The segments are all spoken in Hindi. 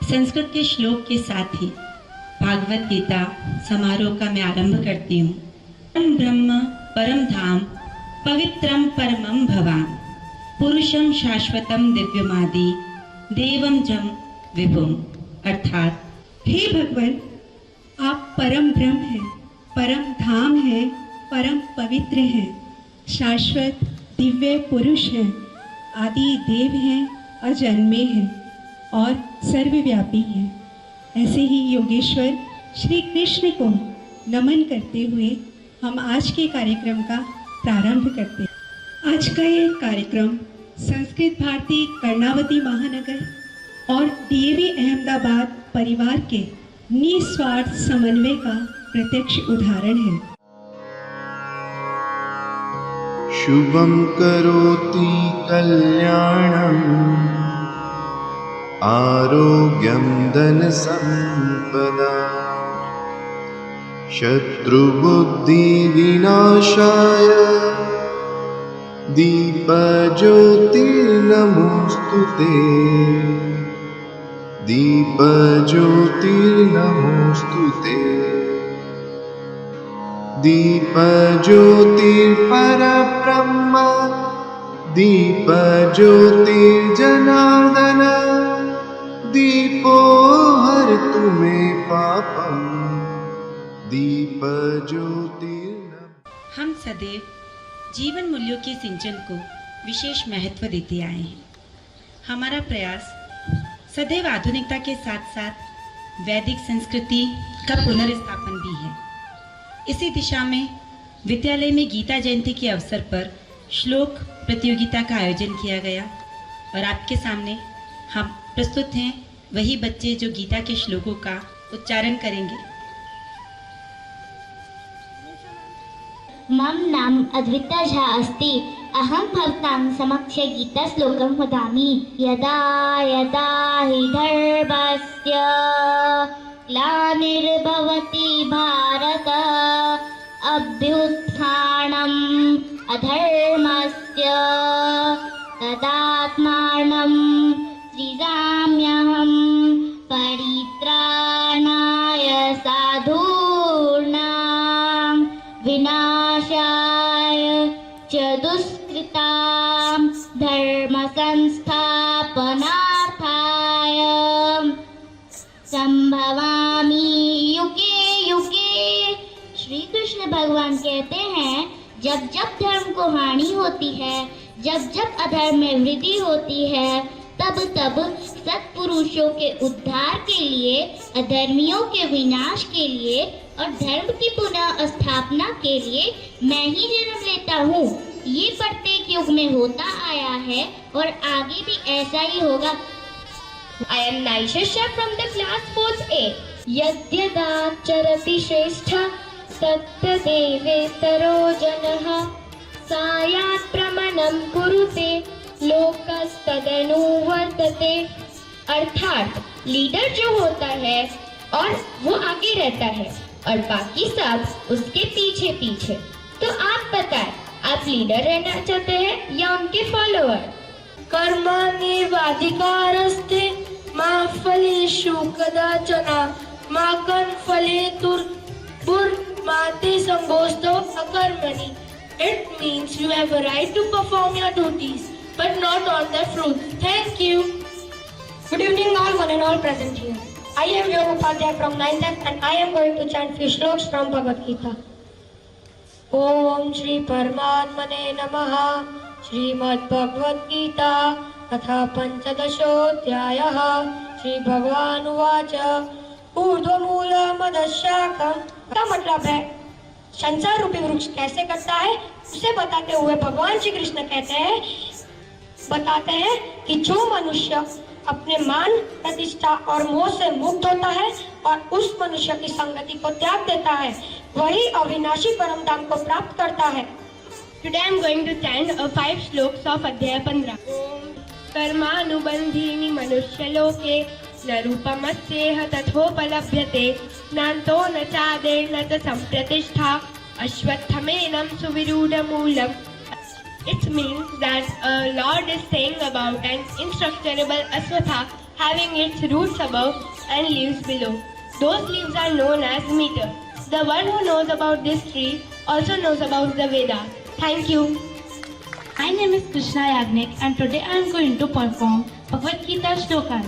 संस्कृत के श्लोक के साथ ही भागवत गीता समारोह का मैं आरंभ करती हूँ। परम ब्रह्म परम धाम पवित्रम परमम भवान पुरुषम शाश्वतम दिव्यमादि देवम जम विभुम। अर्थात हे भगवान, आप परम ब्रह्म हैं, परम धाम है, परम पवित्र हैं, शाश्वत दिव्य पुरुष हैं, आदि देव हैं, अजन्मे हैं और सर्वव्यापी हैं। ऐसे ही योगेश्वर श्री कृष्ण को नमन करते हुए हम आज के कार्यक्रम का प्रारंभ करते हैं। आज का ये कार्यक्रम संस्कृत भारती कर्णावती महानगर और डीएवी अहमदाबाद परिवार के निस्वार्थ समन्वय का प्रत्यक्ष उदाहरण है। शुभं करोति कल्याणं आरोग्यं धनसम्पदा शत्रुबुद्धिविनाशाय दीपज्योतिर्नमोस्तुते दीपज्योतिर्नमोस्तुते दीपज्योतिर्परब्रह्म दीपज्योतिर्जनार्दन दीपो हरतु मे पापं दीपज्योतिर्नमः। हम सदैव जीवन मूल्यों के सिंचन को विशेष महत्व देते आए हैं। हमारा प्रयास सदैव आधुनिकता के साथ साथ वैदिक संस्कृति का पुनर्स्थापन भी है। इसी दिशा में विद्यालय में गीता जयंती के अवसर पर श्लोक प्रतियोगिता का आयोजन किया गया और आपके सामने हम प्रस्तुत हैं वही बच्चे जो गीता के श्लोकों का उच्चारण करेंगे। मम नाम अद्विता झा अस्ति। अहं भवतां समक्षे गीताश्लोकं वदामि। यदा यदा हि धर्मस्य ग्लानिर्भवति भारत अभ्युत्थानम् अधर्मस्य तदात्मानं सृजाम्यहं परित्राणाय साधूनां विनाशाय च दुष्कृतां धर्म संस्थापनार्थाय संभवामि युगे युगे। श्री कृष्ण भगवान कहते हैं, जब जब धर्म को हानि होती है, जब जब अधर्म में वृद्धि होती है, तब तब सत्पुरुषों के उद्धार के लिए, अधर्मियों के विनाश के लिए और धर्म की पुनः स्थापना के लिए मैं ही जन्म लेता हूँ। ये प्रत्येक युग में होता आया है और आगे भी ऐसा ही होगा। I am Naishasha from the class 4th A. यद्यदाचरति श्रेष्ठ तत्तदेवेतरो जनः सायात् प्रमाणं कुरुते लोकस्तदनुवर्तते। अर्थात लीडर जो होता है और वो आगे रहता है और बाकी सब उसके पीछे पीछे। तो आप बताएं, आप लीडर रहना चाहते हैं या उनके फॉलोअर? कर्मण्येवाधिकारस्ते मा फलेषु कदाचन मा कर्मफलेतुर्भुर्मा ते संगोऽस्तो अकर्मणि। It means you have a right to perform your duties, but not on the fruit. Thank you. Good evening, all one and all present here. I am Yoga Upadhyay from 9th and I am going to chant few shloks from Bhagavad Gita. Om Shri Paramatmane Namaha. Shrimad Bhagavad Gita तथा पंचदशोऽध्यायः। श्री भगवान उवाच ऊर्ध्वमूलमधःशाखम्। का मतलब है संसार रूपी वृक्ष कैसे कटता है, उसे बताते हुए भगवान श्री कृष्ण बताते हैं कि जो मनुष्य अपने मान प्रतिष्ठा और मोह से मुक्त होता है और उस मनुष्य की संगति को त्याग देता है, वही अविनाशी परम धाम को प्राप्त करता है। Today I am going to chant 5 shloks of Adhyaya 15. Om कर्मानुबंधीनि मनुष्यलोके न रूपमस्येह तथोपलभ्यते नान्तो न चादेर्न च संप्रतिष्ठा अश्वत्थमेनं सुविरूढमूलम्. It means that Lord is saying about an instructurable aswatha having its roots above and leaves below. Those leaves are known as meter. The one who knows about this tree also knows about the Vedas. Thank you. My name is Krishna Yagnik and today I am going to perform Bhagavad Gita Shlokas.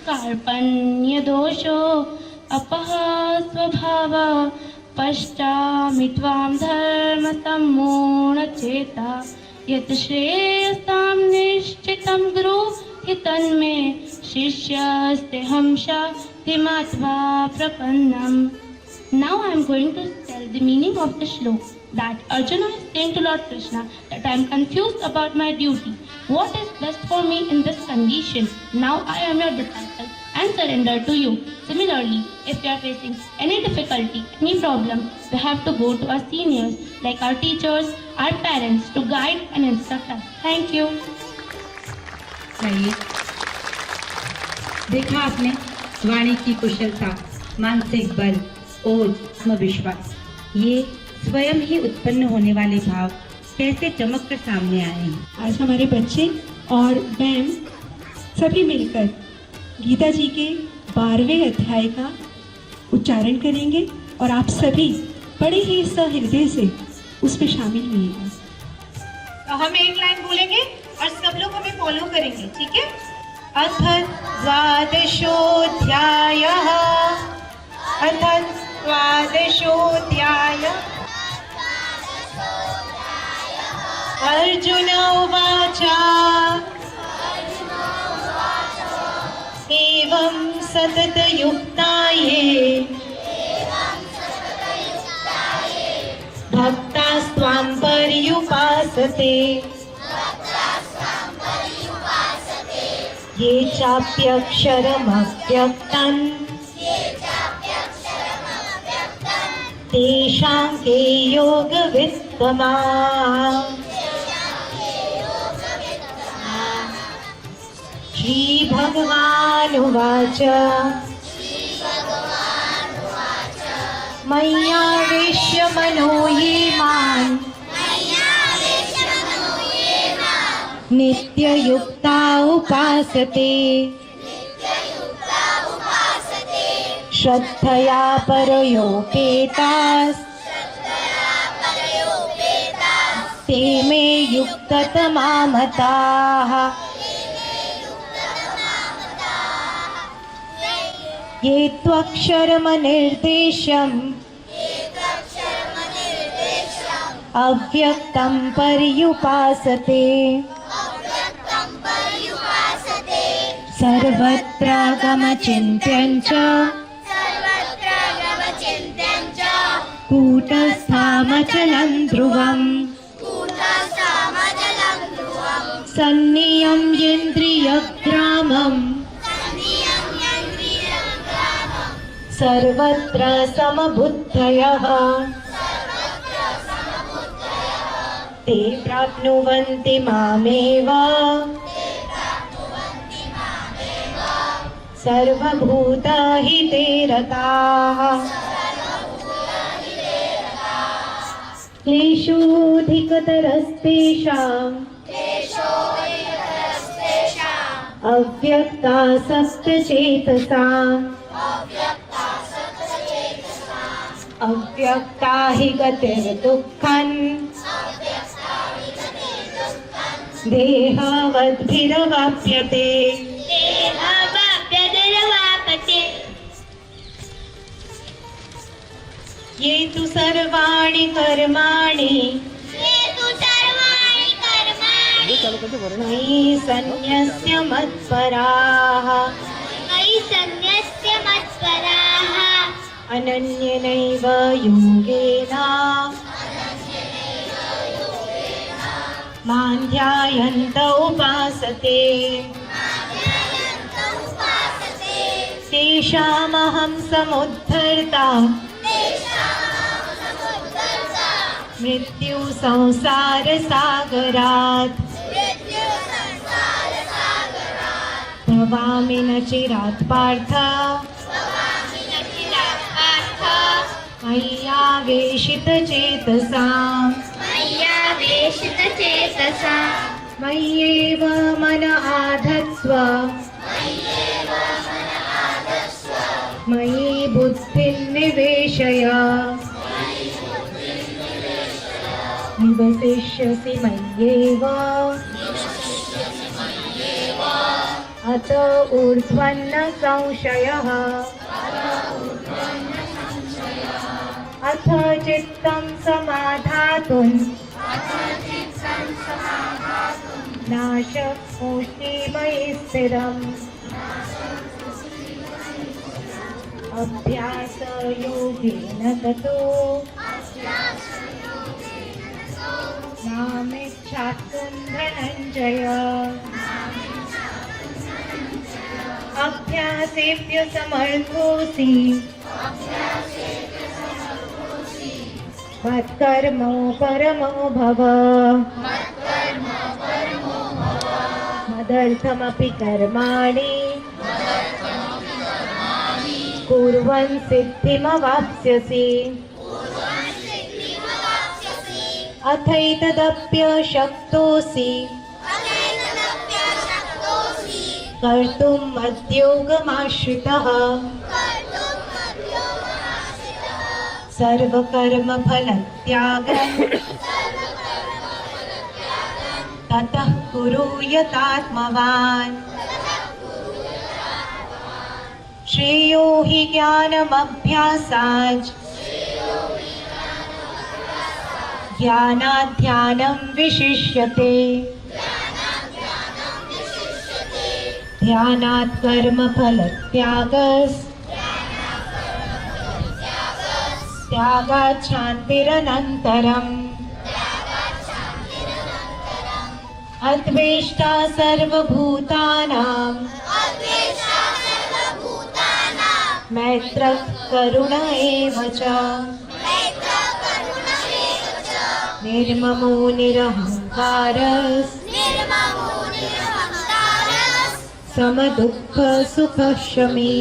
Karpanya dosho apaha svabhava pashtamitvam dharma sammona cheta yat shreyastam nishchitam guru hitan me shishyaste hamsha timatva prapannam. Now I am going to tell the meaning of the shlok. That Arjuna is saying to Lord Krishna that I am confused about my duty. What is best for me in this condition? Now I am your disciple and surrender to you. Similarly, if you are facing any difficulty, any problem, we have to go to our seniors like our teachers, our parents to guide and instruct us. Thank you. चाहिए। देखा आपने वाणी की कुशलता, मानसिक बल, ओज, आत्मविश्वास, ये स्वयं ही उत्पन्न होने वाले भाव कैसे चमक कर सामने आए हैं। आज हमारे बच्चे और मैम सभी मिलकर गीता जी के 12वें अध्याय का उच्चारण करेंगे और आप सभी बड़े ही सहृदय से उसमें शामिल होइएगा। तो हम एक लाइन बोलेंगे और सब लोग हमें फॉलो करेंगे, ठीक है? अथ द्वादशोऽध्यायः, अथ द्वादशोऽध्यायः। अर्जुन उवाच एवं सततयुक्ताये भक्तास्त्वां पर्युपासते ये चाप्यक्षरमव्यक्तम् तेषां के योगवित्तमाः। श्रीभगवानुवाच मय्यावेश्य मनो ये माम् नित्ययुक्ता उपासते श्रद्धया परयोपेतास् ते मे युक्ततमा मताः। ये त्वक्षरमनिर्देशम् अव्यक्तं पर्युपासते सर्वत्र गमचिन्त्यं च कूटस्थामचलं ध्रुवम् सन्नियम्येन्द्रियग्रामम् सर्वत्र समबुद्धयः ते प्राप्नुवन्ति मामेव सर्वभूतहिते रताः। क्लेशोऽधिकतरस्तेषाम् अव्यक्तासक्तचेतसाम् अव्यक्ता हि गतिर्दुःखम् देहवद्भिरवाप्यते। ये तु सर्वाणि कर्माणि मयि सन्न्यस्य मत्पराः अनन्यनैव योगेन मां ध्यायन्त उपासते तेषामहं समुद्धर्ता मृत्यु संसारसागरात् भवामि न चिरात् पार्थ मय्यावेशितचेतसाम् मय्येव मन आधत्स्व निवसिष्यसि मय्येव अत ऊर्ध्वन्न संशयः अथ चित्तं समाधातुं नाशक्नोषि मयि स्थिरम् अभ्यासयोगेन ततो नामिच्छाप्तुं धनञ्जय अभ्यासेभ्य समर्थोऽसि मत्कर्मो परमो भव मदर्थमपि कर्माणि कुर्वन् सिद्धिमवाप्स्यसि अथैतदप्यशक्तोऽसि कर्तुम् मद्योगमाश्रितः सर्वकर्मफलत्यागम् ततः कुरु यतात्मवान् श्रेयो हि ज्ञानमभ्यासाच् ज्ञानात् ध्यानं विशिष्यते ध्यानात् कर्मफलत्यागस् त्यागात् शान्तिरनन्तरम् अद्वेष्टा सर्वभूतानां मैत्रः करुण एव च निर्ममो निरहङ्कारः समदुःखसुखक्षमी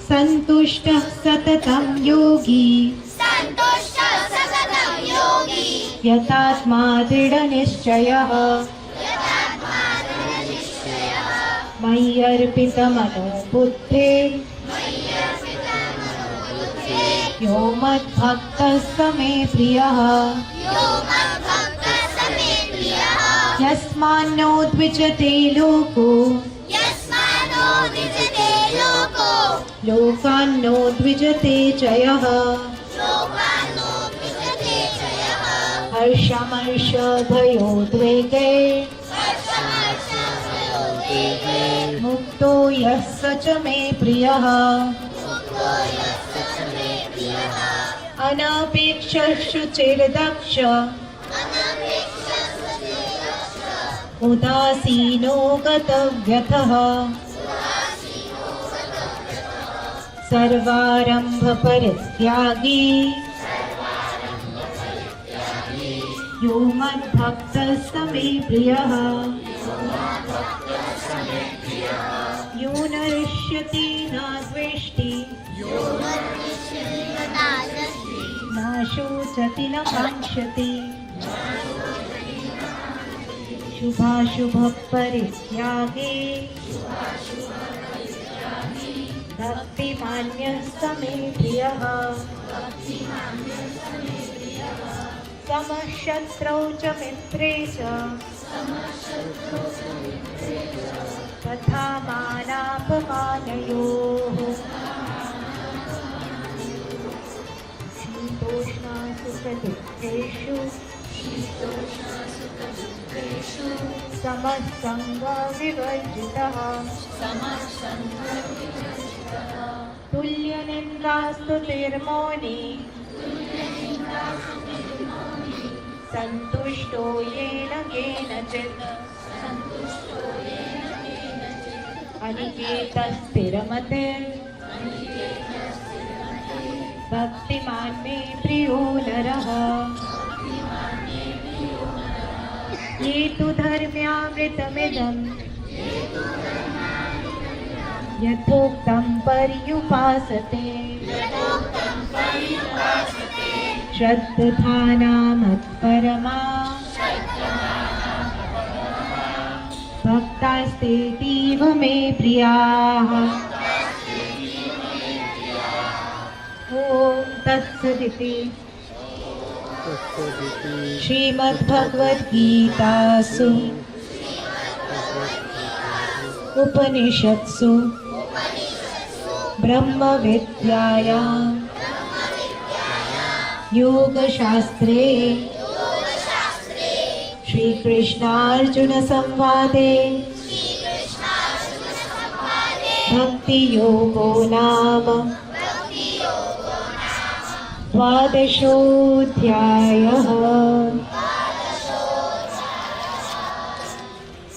सन्तुष्टः सततं योगी यतात्मा दृढनिश्चयः मय्यर्पितमनो बुद्धिः यो मद्भक्तः स मे प्रियः यस्मान्नो द्विजते लोको लोकान्नो द्विजते च यः हर्षमर्षभयोद्वेगे मुक्तो यः स च मे प्रियः अनपेक्षः शुचिर्दक्ष उदासीनो गतव्यथः सर्वारम्भ परित्यागी यो मद्भक्तः स मे प्रियः यो न हृष्यति न द्वेष्टि न शोचति न काङ्क्षति शुभाशुभ परित्यागे भक्तिमान्यः स मे प्रियः समः शत्रौ च मित्रे च तथा मानापमानयोः शीतोष्णसुखदुःखेषु समः सङ्गविवर्जितः तुल्यनिन्दास्तुतिर्मौनी सन्तुष्टो येन केनचित् अनिकेतस्थिरमतिर् भक्तिमान् मे प्रियो नरः ये तु धर्म्यामृतमिदम् यथोक्तं पर्युपासते श्रद्धाना मत्परमा भक्तास्तेतीव मे प्रियाः ॐ तत्सदिति श्रीमद्भगवद्गीतासु उपनिषत्सु ब्रह्मविद्यायां योगशास्त्रे श्रीकृष्णार्जुनसंवादे भक्तियोगो नाम द्वादशोऽध्यायः।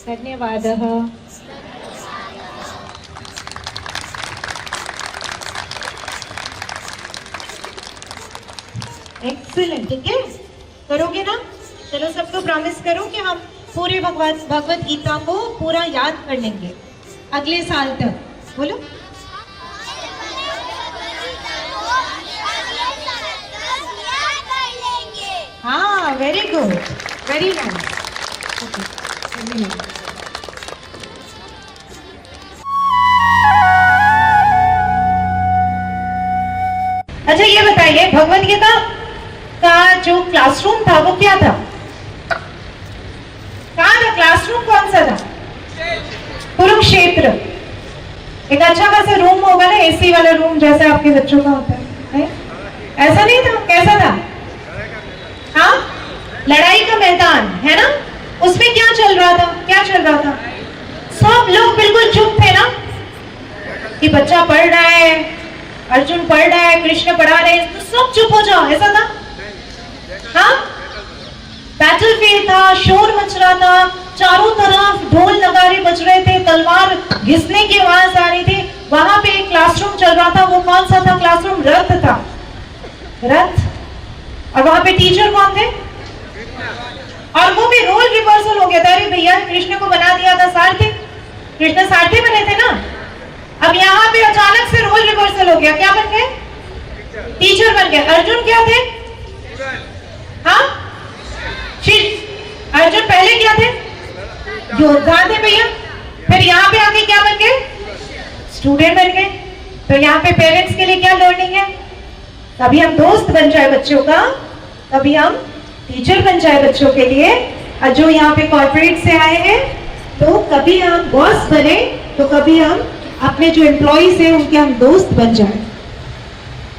धन्यवादः। एक्सीलेंट, ठीक है, करोगे ना? चलो सबको प्रॉमिस करो कि हम पूरे भगवत गीता को पूरा याद कर लेंगे अगले साल तक। बोलो। हाँ, वेरी गुड, वेरी नाइस। अच्छा ये बताइए, भगवत गीता का जो क्लासरूम था वो क्या था? कहाँ था क्लासरूम? कौन सा था? कुरुक्षेत्र। एक अच्छा खासा रूम होगा ना, एसी वाला रूम जैसे आपके बच्चों का होता है? ऐसा नहीं था? कैसा था? हाँ, लड़ाई का मैदान है ना। उसमें क्या चल रहा था? क्या चल रहा था? सब लोग बिल्कुल चुप थे ना कि बच्चा पढ़ रहा है, अर्जुन पढ़ रहा है, कृष्ण पढ़ा रहे हैं, तो सब चुप हो जाओ, ऐसा था? हाँ, बैटलफील्ड था, शोर मच रहा था, चारों तरफ ढोल नगारे बज रहे थे, तलवार घिसने की आवाज आ रही थी। वहां पे एक क्लासरूम चल रहा था। वो कौन सा था क्लासरूम? रथ था, रथ। और वहां पे टीचर कौन थे? और वो भी रोल रिवर्सल हो गया था। अरे भैया, कृष्ण को बना दिया था सारथी, कृष्ण सारथी बने थे ना। अब यहाँ पे अचानक से रोल रिवर्सल हो गया, क्या बन गए? टीचर बन गए। अर्जुन क्या थे? हाँ, अर्जुन पहले क्या थे? योद्धा थे भैया। फिर यहाँ पे आके क्या बन गए? स्टूडेंट बन गए। तो यहाँ पे पेरेंट्स के लिए क्या लर्निंग है? कभी हम दोस्त बन जाए बच्चों का, कभी हम टीचर बन जाए बच्चों के लिए। और जो यहाँ पे कॉर्पोरेट से आए हैं, तो कभी हम बॉस बने, तो कभी हम अपने जो एम्प्लॉइज हैं उनके हम दोस्त बन जाए।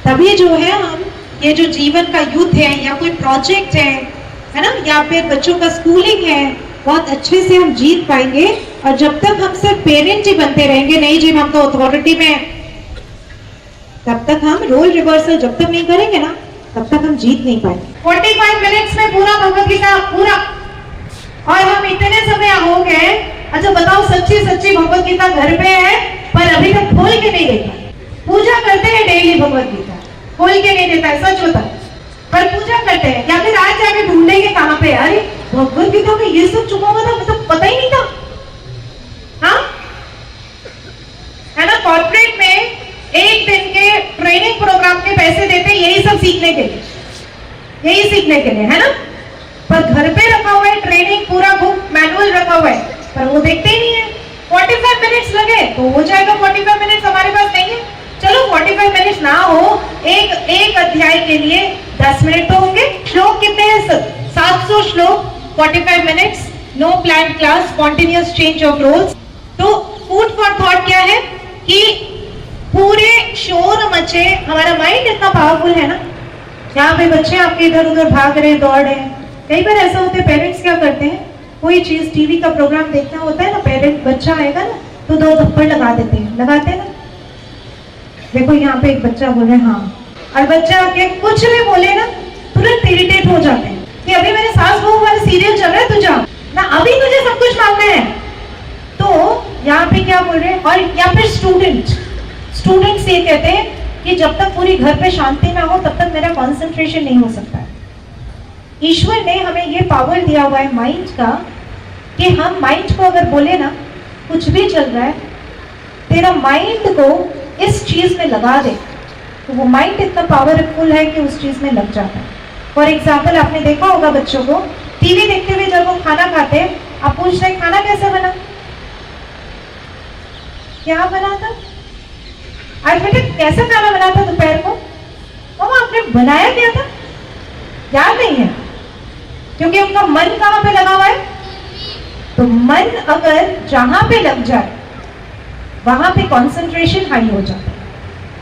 तभी जो है हम ये जो जीवन का युद्ध है या कोई प्रोजेक्ट है ना, या फिर बच्चों का स्कूलिंग है, बहुत अच्छे से हम जीत पाएंगे। और जब तक हम सिर्फ पेरेंट ही बनते रहेंगे, नहीं जी हम तो अथॉरिटी में, तब तक हम रोल रिवर्सल जब तक नहीं करेंगे ना, तब तक हम जीत नहीं पाएंगे। 45 मिनट्स में पूरा भगवत गीता पूरा, और हम इतने समय हो गए। अच्छा बताओ, सच्ची सच्ची भगवत गीता घर पे है पर अभी तक खोल के नहीं देखा। पूजा करते हैं डेली, भगवत गीता खोल के नहीं देता है, सच होता है, पर पूजा करते हैं। या फिर आज जाके ढूंढेंगे कहाँ पे, अरे भगवत गीता में ये सब छुपा हुआ था, मतलब पता ही नहीं था। हाँ, है ना। कॉर्पोरेट में एक दिन के ट्रेनिंग प्रोग्राम के पैसे देते हैं यही सब सीखने के लिए, यही सीखने के लिए, है ना। पर घर पे रखा हुआ है ट्रेनिंग, पूरा बुक मैनुअल रखा हुआ है, पर वो देखते ही नहीं है। 45 मिनट्स लगे तो हो जाएगा, 45 मिनट्स हमारे पास नहीं है। चलो 45 मिनट्स ना हो, एक अध्याय के लिए 10 मिनट तो होंगे। श्लोक कितने हैं? 700 श्लोक, 45 minutes, no plan class, spontaneous change of roles. तो फूड फॉर थॉट क्या है कि पूरे शोर मचे, हमारा माइंड इतना पावरफुल है ना। यहाँ पे बच्चे आपके इधर उधर भाग रहे, दौड़ रहे हैं। कई बार ऐसा होता है, पेरेंट्स क्या करते हैं, कोई चीज टीवी का प्रोग्राम देखना होता है ना, पेरेंट बच्चा आएगा ना तो 2 थप्पड़ लगा देते हैं, लगाते हैं ना। देखो यहाँ पे एक बच्चा बोल रहे हैं हाँ, और बच्चा के कुछ भी बोले ना तुरंत इरिटेट हो जाते हैं कि अभी मेरे सास बहू वाला सीरियल चल रहा है, तुझे ना अभी तुझे सब कुछ मांगना है। तो यहाँ पे क्या बोल रहे हैं। और या फिर स्टूडेंट्स ये कहते हैं कि जब तक पूरी घर पे शांति ना हो तब तक मेरा कंसंट्रेशन नहीं हो सकता है। ईश्वर ने हमें ये पावर दिया हुआ है माइंड का कि हम माइंड को अगर बोले ना कुछ भी चल रहा है, तेरा माइंड को इस चीज में लगा दे, तो वो माइंड इतना पावरफुल है कि उस चीज में लग जाता है। फॉर एग्जाम्पल, आपने देखा होगा बच्चों को टीवी देखते हुए जब वो खाना खाते हैं, आप पूछ रहे खाना कैसे बना, क्या बना था, आज बेटे कैसा खाना बना था दोपहर को, मम्मा आपने बनाया क्या था, याद नहीं है, क्योंकि उनका मन कहाँ पे लगा हुआ है। तो मन अगर जहां पे लग जाए वहां पे कंसंट्रेशन हाई हो जाता है।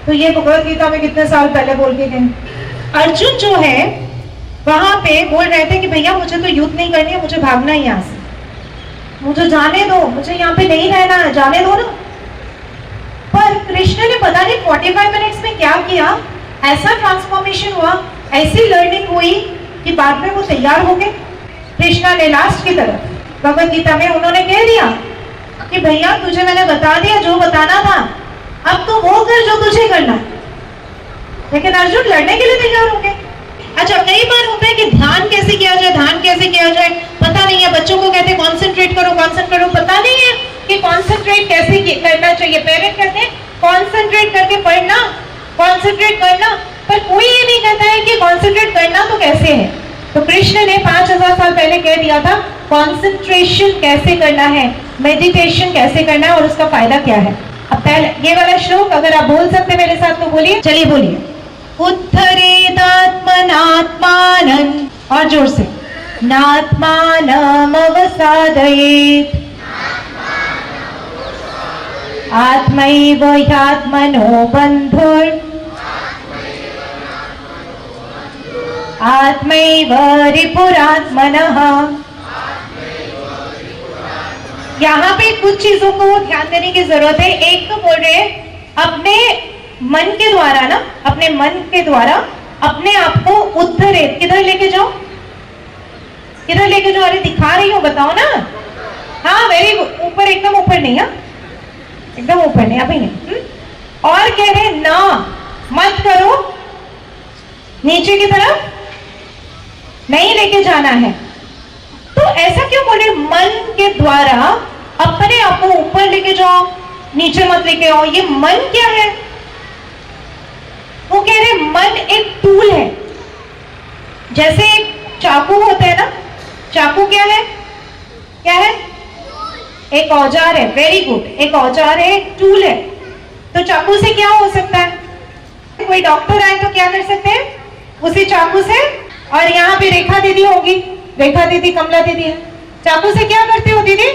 तो ये भगवत गीता में कितने साल पहले बोल के गए। अर्जुन जो है वहां पे बोल रहे थे कि भैया मुझे तो युद्ध नहीं करनी है, मुझे भागना है यहाँ से, मुझे जाने दो, मुझे यहाँ पे नहीं रहना है, जाने दो ना। पर कृष्ण ने पता नहीं 45 मिनट्स में क्या किया, ऐसा ट्रांसफॉर्मेशन हुआ, ऐसी लर्निंग हुई कि बाद में वो तैयार हो गए। कृष्णा ने लास्ट की तरफ भगवत गीता में उन्होंने कह दिया कि भैया तुझे मैंने बता दिया जो बताना था, अब तो वो कर जो तुझे करना है। लेकिन अर्जुन लड़ने के लिए तैयार हो गए। अच्छा, कई बार होता है कि ध्यान कैसे किया जाए, ध्यान कैसे किया जाए पता नहीं है। बच्चों को कहते हैं कॉन्सेंट्रेट करो, कॉन्सेंट्रेट करो, पता नहीं है कि कॉन्सेंट्रेट कैसे करना चाहिए। पेरेंट कहते हैं कॉन्सेंट्रेट करके पढ़ना, कॉन्सेंट्रेट करना, पर कोई ये नहीं कहता है कि कॉन्सेंट्रेट करना तो कैसे है। तो कृष्ण ने 5000 साल पहले कह दिया था कॉन्सेंट्रेशन कैसे करना है, मेडिटेशन कैसे करना है और उसका फायदा क्या है। अब पहले ये वाला श्लोक अगर आप बोल सकते मेरे साथ तो बोलिए, चलिए बोलिए। उत्थरेदात्मनात्मानं, और जोर से, नात्मानमवसादयेत्, आत्मैव ह्यात्मनो बन्धुर्, आत्मैव रिपुरात्मनः। यहाँ पे कुछ चीजों को ध्यान देने की जरूरत है। एक तो बोल रहे हैं अपने मन के द्वारा ना, अपने मन के द्वारा अपने आप को उद्धरे, किधर लेके जाओ, किधर लेके जाओ, अरे दिखा रही हूँ बताओ ना। हाँ वेरी गुड, ऊपर एकदम ऊपर नहीं, हाँ एकदम ऊपर नहीं, अभी नहीं। और कह रहे ना मत करो, नीचे की तरफ नहीं लेके जाना है। तो ऐसा क्यों बोले, मन के द्वारा अपने आप को ऊपर लेके जाओ, नीचे मत लेके आओ। ये मन क्या है? वो कह रहे मन एक टूल है, जैसे एक चाकू होता है ना, चाकू क्या है, क्या है, एक औजार है। वेरी गुड, एक औजार है, एक टूल है। तो चाकू से क्या हो सकता है, कोई डॉक्टर आए तो क्या कर सकते हैं उसी चाकू से। और यहाँ पे रेखा दीदी होगी, रेखा दीदी, कमला दीदी है, चाकू से क्या करते हो दीदी,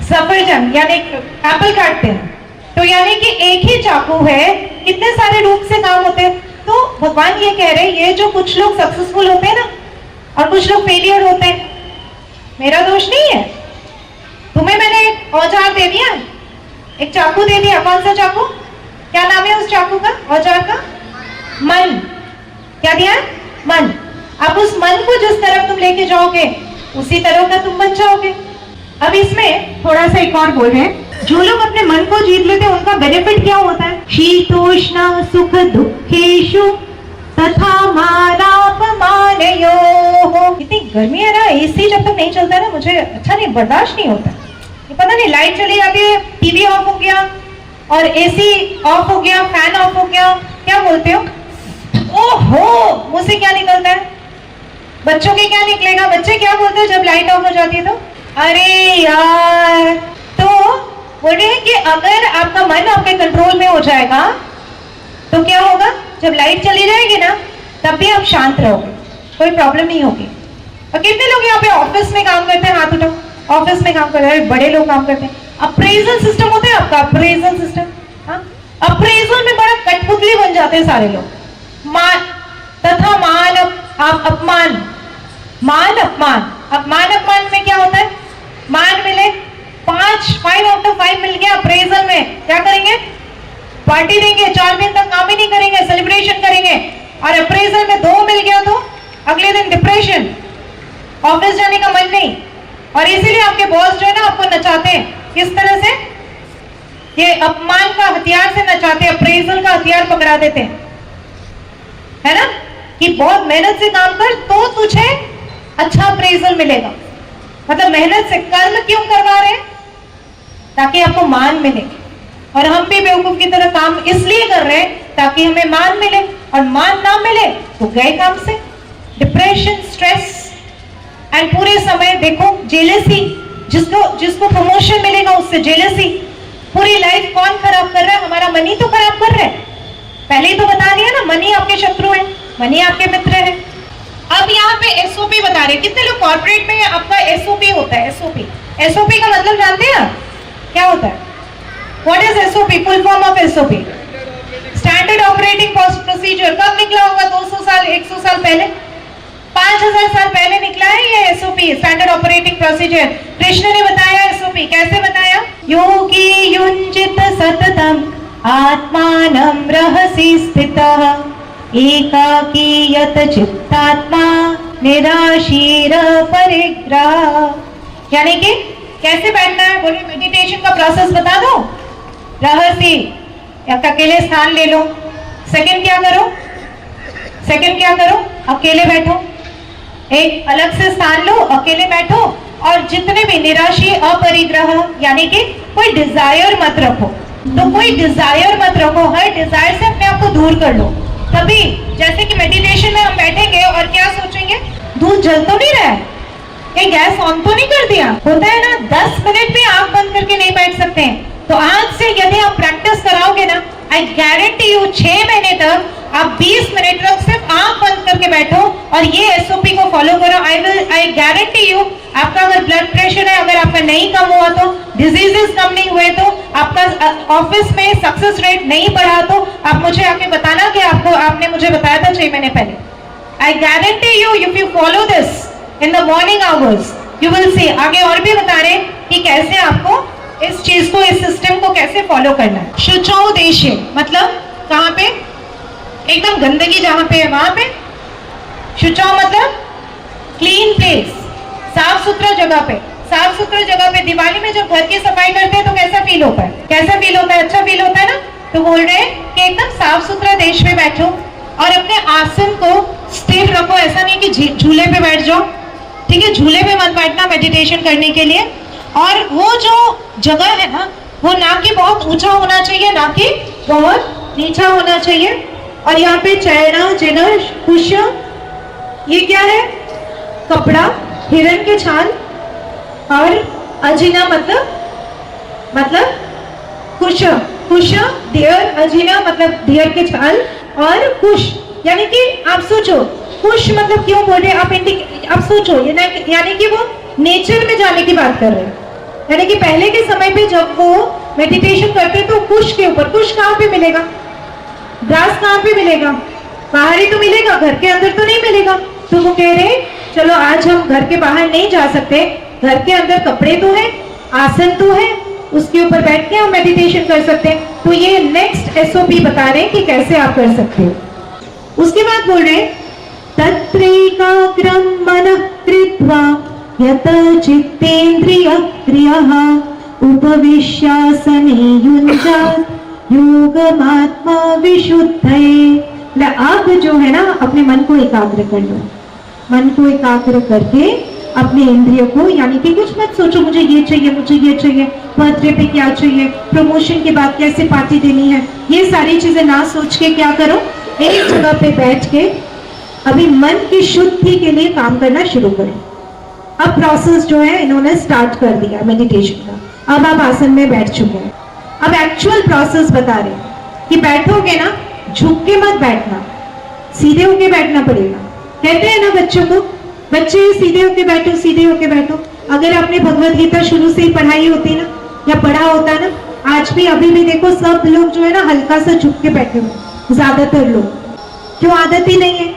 सफरजन यानी एप्पल काटते हैं। तो यानी कि एक ही चाकू है, कितने सारे रूप से काम होते हैं। तो भगवान ये कह रहे हैं ये जो कुछ लोग सक्सेसफुल होते हैं ना और कुछ लोग फेलियर होते हैं, मेरा दोष नहीं है। तुम्हें मैंने एक औजार दे दिया, एक चाकू दे दिया। कौन सा चाकू, क्या नाम है उस चाकू का, औजार का, मन। क्या दिया, मन। अब उस मन को जिस तरफ तुम लेके जाओगे उसी तरह का तुम बन जाओगे। अब इसमें थोड़ा सा एक और बोल रहे हैं, जो लोग अपने मन को जीत लेते हैं उनका बेनिफिट क्या होता है, शीतोष्ण सुख दुखेषु तथा मानापमानयोः। इतनी गर्मी है ना, एसी जब तक नहीं चलता है ना मुझे अच्छा नहीं, बर्दाश्त नहीं होता। ये पता नहीं, लाइट चली जाती है, टीवी ऑफ हो गया और एसी ऑफ हो गया, फैन ऑफ हो गया, क्या बोलते हो, ओहो मुंह से क्या निकलता है, बच्चों के क्या निकलेगा, बच्चे क्या बोलते हैं जब लाइट ऑफ हो जाती है तो, अरे यार। तो बोल रहे हैं कि अगर आपका मन आपके कंट्रोल में हो जाएगा तो क्या होगा, जब लाइट चली जाएगी ना तब भी आप शांत रहोगे, कोई प्रॉब्लम नहीं होगी। और कितने लोग यहाँ पे ऑफिस में काम करते हैं, हाथ उठाओ, ऑफिस में काम करते हैं, बड़े लोग काम करते हैं। अप्रेजल सिस्टम होता है आपका, अप्रेजल सिस्टम, हाँ अप्रेजल में बड़ा कठपुतली बन जाते हैं सारे लोग। मान तथा मान अपमान, मान अपमान, मान अपमान में क्या होता है, मान मिले 5 आउट ऑफ 5 मिल गया अप्रेजल में, क्या करेंगे, पार्टी देंगे, 4 दिन तक काम ही नहीं करेंगे, सेलिब्रेशन करेंगे। और अप्रेजल में 2 मिल गया तो अगले दिन डिप्रेशन, ऑफिस जाने का मन नहीं। और इसीलिए आपके बॉस जो है ना आपको नचाते हैं, किस तरह से, ये अपमान का हथियार से नचाते, अप्रेजल का हथियार पकड़ा देते हैं, है ना, कि बहुत मेहनत से काम कर तो तुझे अच्छा अप्रेजल मिलेगा। मतलब मेहनत से कर्म क्यों करवा रहे हैं, ताकि आपको मान मिले। और हम भी बेवकूफ की तरह काम इसलिए कर रहे हैं ताकि हमें मान मिले, और मान ना मिले तो गए काम से, डिप्रेशन, स्ट्रेस। एंड पूरे समय देखो जेलसी, जिसको प्रमोशन मिलेगा उससे जेलसी। पूरी लाइफ कौन खराब कर रहा है, हमारा मन ही तो खराब कर रहा है। पहले ही तो बता दिया ना, मन ही आपके शत्रु है, मन ही आपके मित्र है। अब यहाँ पे एसओपी बता रहे, कितने लोग कॉर्पोरेट में आपका एसओपी होता है? एसओपी, एसओपी का मतलब जानते हैं आप क्या होता है? What is SOP? Full form of SOP, standard operating procedure. कब निकला होगा? 200 साल, 100 साल पहले, 5000 साल पहले निकला है ये SOP, standard operating procedure. Krishna ने बताया एसओपी, कैसे बताया? योगी युञ्जित सततम आत्मानं रहसि स्थितः एकाकी यत चित्तात्मा निराशीर परिग्रह। यानी कि कैसे बैठना है? बोलिए, मेडिटेशन का प्रोसेस बता दो। रहसी, अकेले स्थान ले लो। सेकंड क्या करो? सेकंड क्या करो? अकेले बैठो, एक अलग से स्थान लो, अकेले बैठो, और जितने भी निराशी अपरिग्रह, यानी कि कोई डिजायर मत रखो। तो कोई डिजायर मत रखो, हर डिजायर से अपने आप को दूर कर लो। तभी जैसे कि मेडिटेशन में हम बैठेंगे और क्या सोचेंगे? दूध जल तो नहीं रहा है, ये गैस ऑन तो नहीं कर दिया? होता है ना, 10 मिनट भी आंख बंद करके नहीं बैठ सकते हैं। तो आज से यदि आप प्रैक्टिस कराओगे ना, आई गारंटी यू 6 महीने तक आप 20 मिनट तक सिर्फ आंख बंद करके बैठो और ये एसओपी को फॉलो करो। आई गारंटी यू, आपका अगर ब्लड प्रेशर है, अगर आपका नहीं कम हुआ तो, डिजीजेस कम नहीं हुए तो, आपका ऑफिस में सक्सेस रेट नहीं बढ़ा तो आप मुझे आके बताना कि आपने मुझे बताया था 6 महीने पहले। I guarantee you, if you follow this in the morning hours, you will see. आगे और भी बता रहे कि कैसे आपको इस चीज को, इस सिस्टम को कैसे फॉलो करना है। शुचौ देशे मतलब कहाँ पे? एकदम गंदगी जहां पे है वहां पे। शुचौ मतलब क्लीन प्लेस, साफ सुथरा जगह पे। साफ सुथरा जगह पे दिवाली में जब घर की सफाई करते हैं तो कैसा फील होता है? कैसा फील होता है? अच्छा फील होता है ना। तो बोल रहे हैं कि एकदम साफ सुथरा देश में बैठो और अपने आसन को स्थिर रखो। ऐसा नहीं कि झूले पे बैठ जाओ, ठीक है? झूले पे मत बैठना मेडिटेशन करने के लिए। और वो जो जगह है ना, वो ना कि बहुत ऊंचा होना चाहिए, ना कि बहुत नीचा होना चाहिए। और यहाँ पे चैना, जिना, कुश, ये क्या है? कपड़ा, हिरण के छाल। और अजिना मतलब कुश, देयर, अजिना मतलब देयर के छाल, और कुश यानी कि आप सोचो, कुश मतलब क्यों बोल रहे हैं आप सोचो, यानी कि वो नेचर में जाने की बात कर रहे हैं। यानी कि पहले के समय पे जब वो मेडिटेशन करते तो कुश के ऊपर, कुश कहाँ पे मिलेगा? ग्रास कहाँ पे मिलेगा? बाहर ही तो मिलेगा, घर के अंदर तो नहीं मिलेगा। तो वो कह रहे चलो आज हम घर के बाहर नहीं जा सकते, घर के अंदर कपड़े तो है, आसन तो है, उसके ऊपर बैठ के हम मेडिटेशन कर सकते हैं। तो ये नेक्स्ट एसओपी बता रहे हैं कि कैसे आप कर सकते हो। उसके बाद बोल रहे तत्रैकाग्रं मनः कृत्वा यत चित्तेन्द्रिय क्रियः उपविश्यासने युञ्जात् योगमात्मा विशुद्धये। आप जो है ना, अपने मन को एकाग्र कर लो। मन को एकाग्र करके अपने इंद्रियों को, यानी कि कुछ मत सोचो मुझे ये चाहिए, मुझे ये चाहिए, बर्थडे पे क्या चाहिए, प्रमोशन के बाद कैसे पार्टी देनी है, ये सारी चीजें ना सोच के क्या करो, एक जगह पे बैठ के अभी मन की शुद्धि के लिए काम करना शुरू करो। अब प्रोसेस जो है इन्होंने स्टार्ट कर दिया मेडिटेशन का। अब आप आसन में बैठ चुके हैं। अब एक्चुअल प्रोसेस बता रहे हैं कि बैठोगे ना, झुक के मत बैठना, सीधे होके बैठना पड़ेगा। कहते हैं ना बच्चों को, बच्चे सीधे होके बैठो, सीधे होके बैठो। अगर आपने भगवत गीता शुरू से ही पढ़ाई होती ना, या पढ़ा होता ना, आज भी अभी भी देखो सब लोग जो है ना हल्का सा झुक के बैठे हुए, ज्यादातर लोग। क्यों? आदत ही नहीं है।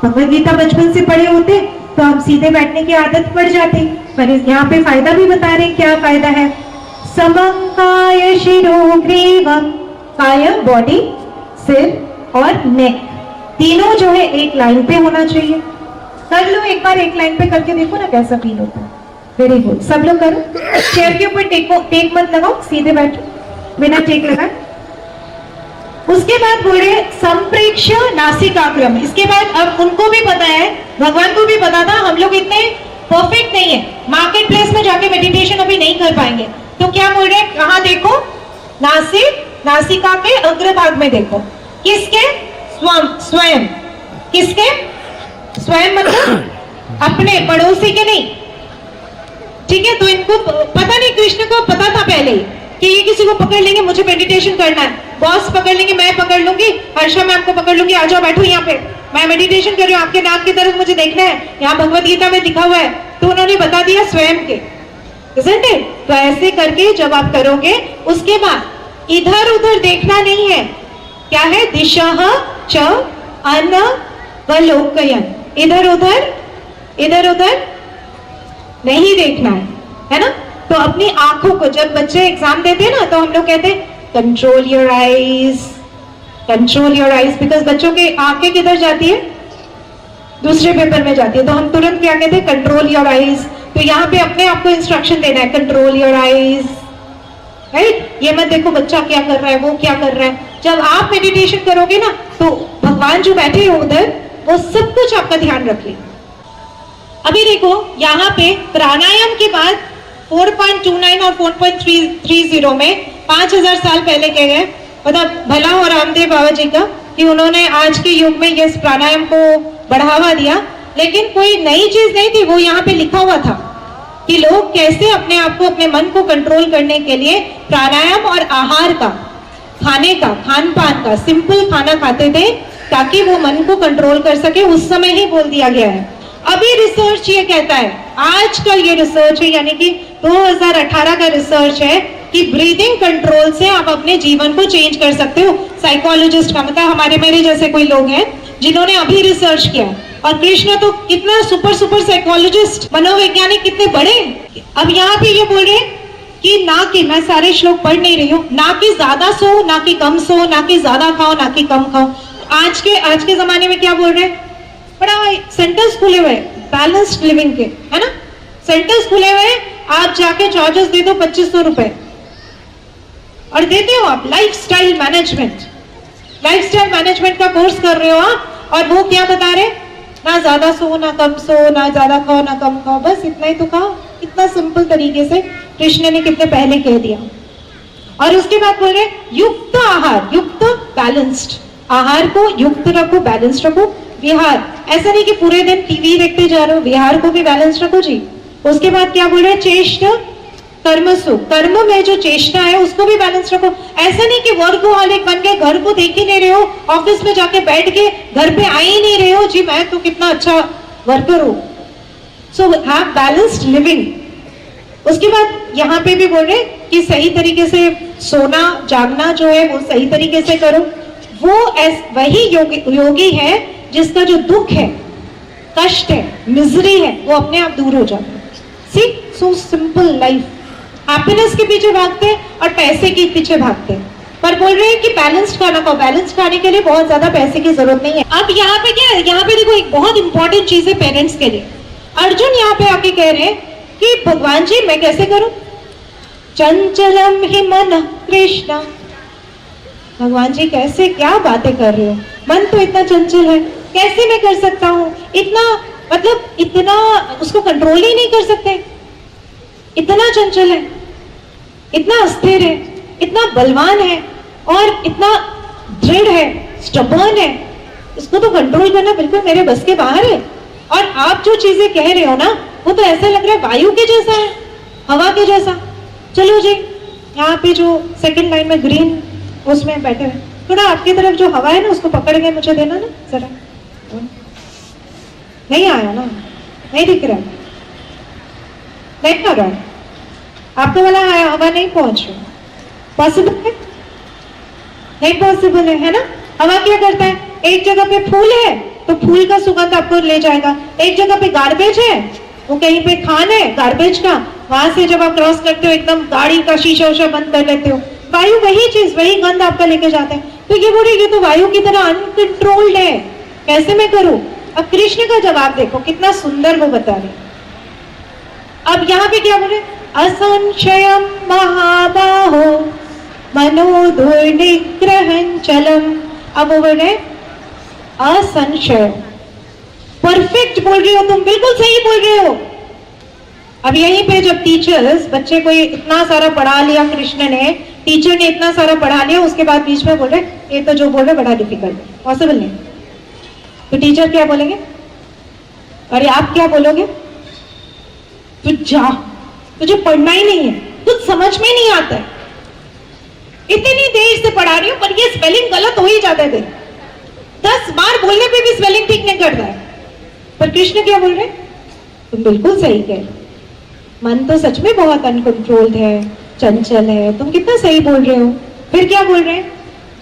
भगवत गीता बचपन से पढ़े होते तो हम सीधे बैठने की आदत पड़ जाती। पर यहाँ पे फायदा भी बता रहे, क्या फायदा है? समं काय शिरो ग्रीवम, काय बॉडी, सिर और नेक, तीनों जो है एक लाइन पे होना चाहिए। कर लो एक बार, एक लाइन पे करके देखो ना कैसा फील होता है। वेरी गुड, सब लोग करो। चेयर के ऊपर टेक मत लगाओ, सीधे बैठो बिना टेक लगाए। उसके बाद बोले संप्रेक्ष नासिकाग्रम। इसके बाद अब उनको भी पता है, भगवान को भी पता था, हम लोग इतने परफेक्ट नहीं है, मार्केट प्लेस में जाके मेडिटेशन अभी नहीं कर पाएंगे। तो क्या बोल रहे हैं? कहाँ देखो? नासिक, नासिका के अग्रभाग में देखो। किसके? स्वयं। किसके? स्वयं मतलब अपने, पड़ोसी के नहीं, ठीक है? तो इनको पता नहीं, कृष्ण को पता था पहले ही कि ये किसी को पकड़ लेंगे, मुझे मेडिटेशन करना है। बॉस पकड़ लेंगे, मैं पकड़ लूंगी, हर्षा मैम को पकड़ लूंगी, आ जाओ बैठो यहाँ पे, मैं मेडिटेशन कर रही हूँ, आपके नाक की तरफ मुझे देखना है, यहाँ भगवत गीता में लिखा हुआ है, तो उन्होंने बता दिया स्वयं के, isn't it? तो ऐसे करके जब आप करोगे, उसके बाद इधर उधर देखना नहीं है, क्या है, दिशा च अनवलोकयन्, इधर उधर नहीं देखना है ना। तो अपनी आंखों को, जब बच्चे एग्जाम देते हैं ना, तो हम लोग कहते हैं कंट्रोल योर आईज, बिकॉज बच्चों की आंखें किधर जाती है, दूसरे पेपर में जाती है, तो हम तुरंत क्या कहते हैं, कंट्रोल योर आईज। तो यहाँ पे अपने आप को इंस्ट्रक्शन देना है, कंट्रोल योर आईज, राइट। ये मत देखो बच्चा क्या कर रहा है, वो क्या कर रहा है। जब आप मेडिटेशन करोगे ना, तो भगवान जो बैठे हो उधर, वो सब कुछ आपका ध्यान रख लेंगे। अभी देखो यहाँ पे प्राणायाम के बाद 4.29 और 4.30 में 5000 साल पहले कह गए, मतलब भला हो रामदेव बाबा जी का कि उन्होंने आज के युग में इस प्राणायाम को बढ़ावा दिया, लेकिन कोई नई चीज नहीं थी, वो यहाँ पे लिखा हुआ था कि लोग कैसे अपने आप को, अपने मन को कंट्रोल करने के लिए प्राणायाम और आहार का, खाने का, खान पान का सिंपल खाना खाते थे ताकि वो मन को कंट्रोल कर सके। उस समय ही बोल दिया गया है। अभी रिसर्च ये कहता है, आज का ये रिसर्च है, यानी कि 2018 का रिसर्च है कि ब्रीदिंग कंट्रोल से आप अपने जीवन को चेंज कर सकते हो। साइकोलॉजिस्ट का मतलब हमारे मेरे जैसे कोई लोग हैं जिन्होंने अभी रिसर्च किया, और कृष्ण तो कितना सुपर साइकोलॉजिस्ट, मनोवैज्ञानिक कितने बड़े। अब यहाँ पे ये बोल रहे हैं कि ना कि, मैं सारे श्लोक पढ़ नहीं रही हूँ, ना कि ज्यादा सो, ना कि कम सो, ना कि ज्यादा खाओ, ना कि कम खाओ। आज के जमाने में क्या बोल रहे हैं, बड़ा सेंटर्स खुले हुए बैलेंस्ड लिविंग के, है ना, सेंटर्स खुले हुए, आप जाके चार्जेस दे दो 2500 रुपए और देते हो आप लाइफस्टाइल मैनेजमेंट का कोर्स कर रहे हो आप, और वो क्या बता रहे, ना ज्यादा सो, ना कम सो, ना ज्यादा खाओ, ना कम खाओ, बस इतना ही तो खाओ। इतना सिंपल तरीके से कृष्ण ने कितने पहले कह दिया। और उसके बाद बोल रहे युक्त आहार, युक्त बैलेंस्ड आहार को युक्त रखो, बैलेंस्ड रखो। विहार, ऐसा नहीं कि पूरे दिन टीवी देखते जा रहे हो, विहार को भी बैलेंस रखो जी। उसके बाद क्या बोल रहे हैं, चेष्ट कर्मसु, कर्म में जो चेष्टा है उसको भी बैलेंस रखो। ऐसा नहीं कि वर्कहोलिक बन के घर को देख ही नहीं रहे हो, ऑफिस में जाके बैठ के घर पे आ ही नहीं रहे हो, जी मैं तो कितना अच्छा वर्कर हूँ। So have balanced living. उसके बाद यहाँ पे भी बोल रहे कि सही तरीके से सोना जागना जो है वो सही तरीके से करो। वो वही योगी है जिसका जो दुख है, कष्ट है, मिजरी है, वो अपने आप दूर हो जाता है। सी, सो सिंपल लाइफ। हैप्पीनेस के पीछे भागते हैं और पैसे के पीछे भागते हैं, पर बोल रहे हैं कि बैलेंस्ड खाना खाओ। बैलेंस्ड खाने के लिए बहुत ज्यादा पैसे की जरूरत नहीं है। अब यहाँ पे क्या है, यहाँ पे देखो एक बहुत इंपॉर्टेंट चीज है पेरेंट्स के लिए। अर्जुन यहाँ पे आके कह रहे हैं कि भगवान जी मैं कैसे करूं, चंचलम ही मन कृष्ण। भगवान जी कैसे, क्या बातें कर रहे हो, मन तो इतना चंचल है, कैसे मैं कर सकता हूँ, इतना मतलब इतना उसको कंट्रोल ही नहीं कर सकते, इतना चंचल है, इतना अस्थिर है, इतना बलवान है और इतना दृढ़ है, स्टबर्न है, इसको तो कंट्रोल करना बिल्कुल मेरे बस के बाहर है। और आप जो चीजें कह रहे हो ना, वो तो ऐसा लग रहा है वायु के जैसा है, हवा के जैसा। चलो जी, यहाँ पे जो सेकंड लाइन में ग्रीन उसमें बैठे हुए, थोड़ा आपकी तरफ जो हवा है ना उसको पकड़ के मुझे देना ना जरा। नहीं आया ना, नहीं दिख रहा, नहीं कर रहा, आपका वाला हवा नहीं पहुंच रहा। पॉसिबल है? नहीं पॉसिबल है ना। हवा क्या करता है, एक जगह पे फूल है तो फूल का सुगंध आपको ले जाएगा, एक जगह पे गार्बेज है, वो कहीं पे खान है गार्बेज का, वहां से जब आप क्रॉस करते हो एकदम गाड़ी का शीशा उशा बंद कर लेते हो, वायु वही चीज, वही गंध आपका लेके जाता है। तो ये बोले ये तो वायु की तरह अनकंट्रोल्ड है, कैसे मैं करूं। अब कृष्ण का जवाब देखो कितना सुंदर वो बता रहे। अब यहाँ पे क्या बोले, असंशयम महाबाहो मनो दुर्निग्रहं चलम। अब वो बोल रहे असंशय, परफेक्ट बोल रहे हो तुम, बिल्कुल सही बोल रहे हो। अब यहीं पे जब टीचर्स बच्चे को इतना सारा पढ़ा लिया, कृष्ण ने, टीचर ने इतना सारा पढ़ा लिया, उसके बाद बीच में बोल रहे ये तो जो बोल रहे बड़ा डिफिकल्ट है, पॉसिबल नहीं। तो टीचर क्या बोलेंगे, अरे आप क्या बोलोगे, तू जा, तुझे पढ़ना ही नहीं है, कुछ समझ में नहीं आता है। इतनी देर से पढ़ा रही हूँ पर ये स्पेलिंग गलत हो ही जाते थे, 10 बार बोलने पे भी स्पेलिंग ठीक नहीं करता है। पर कृष्ण क्या बोल रहे हैं? तुम बिल्कुल सही कह रहे हो, मन तो सच में बहुत अनकंट्रोल्ड है, चंचल है, तुम कितना सही बोल रहे हो। फिर क्या बोल रहे हैं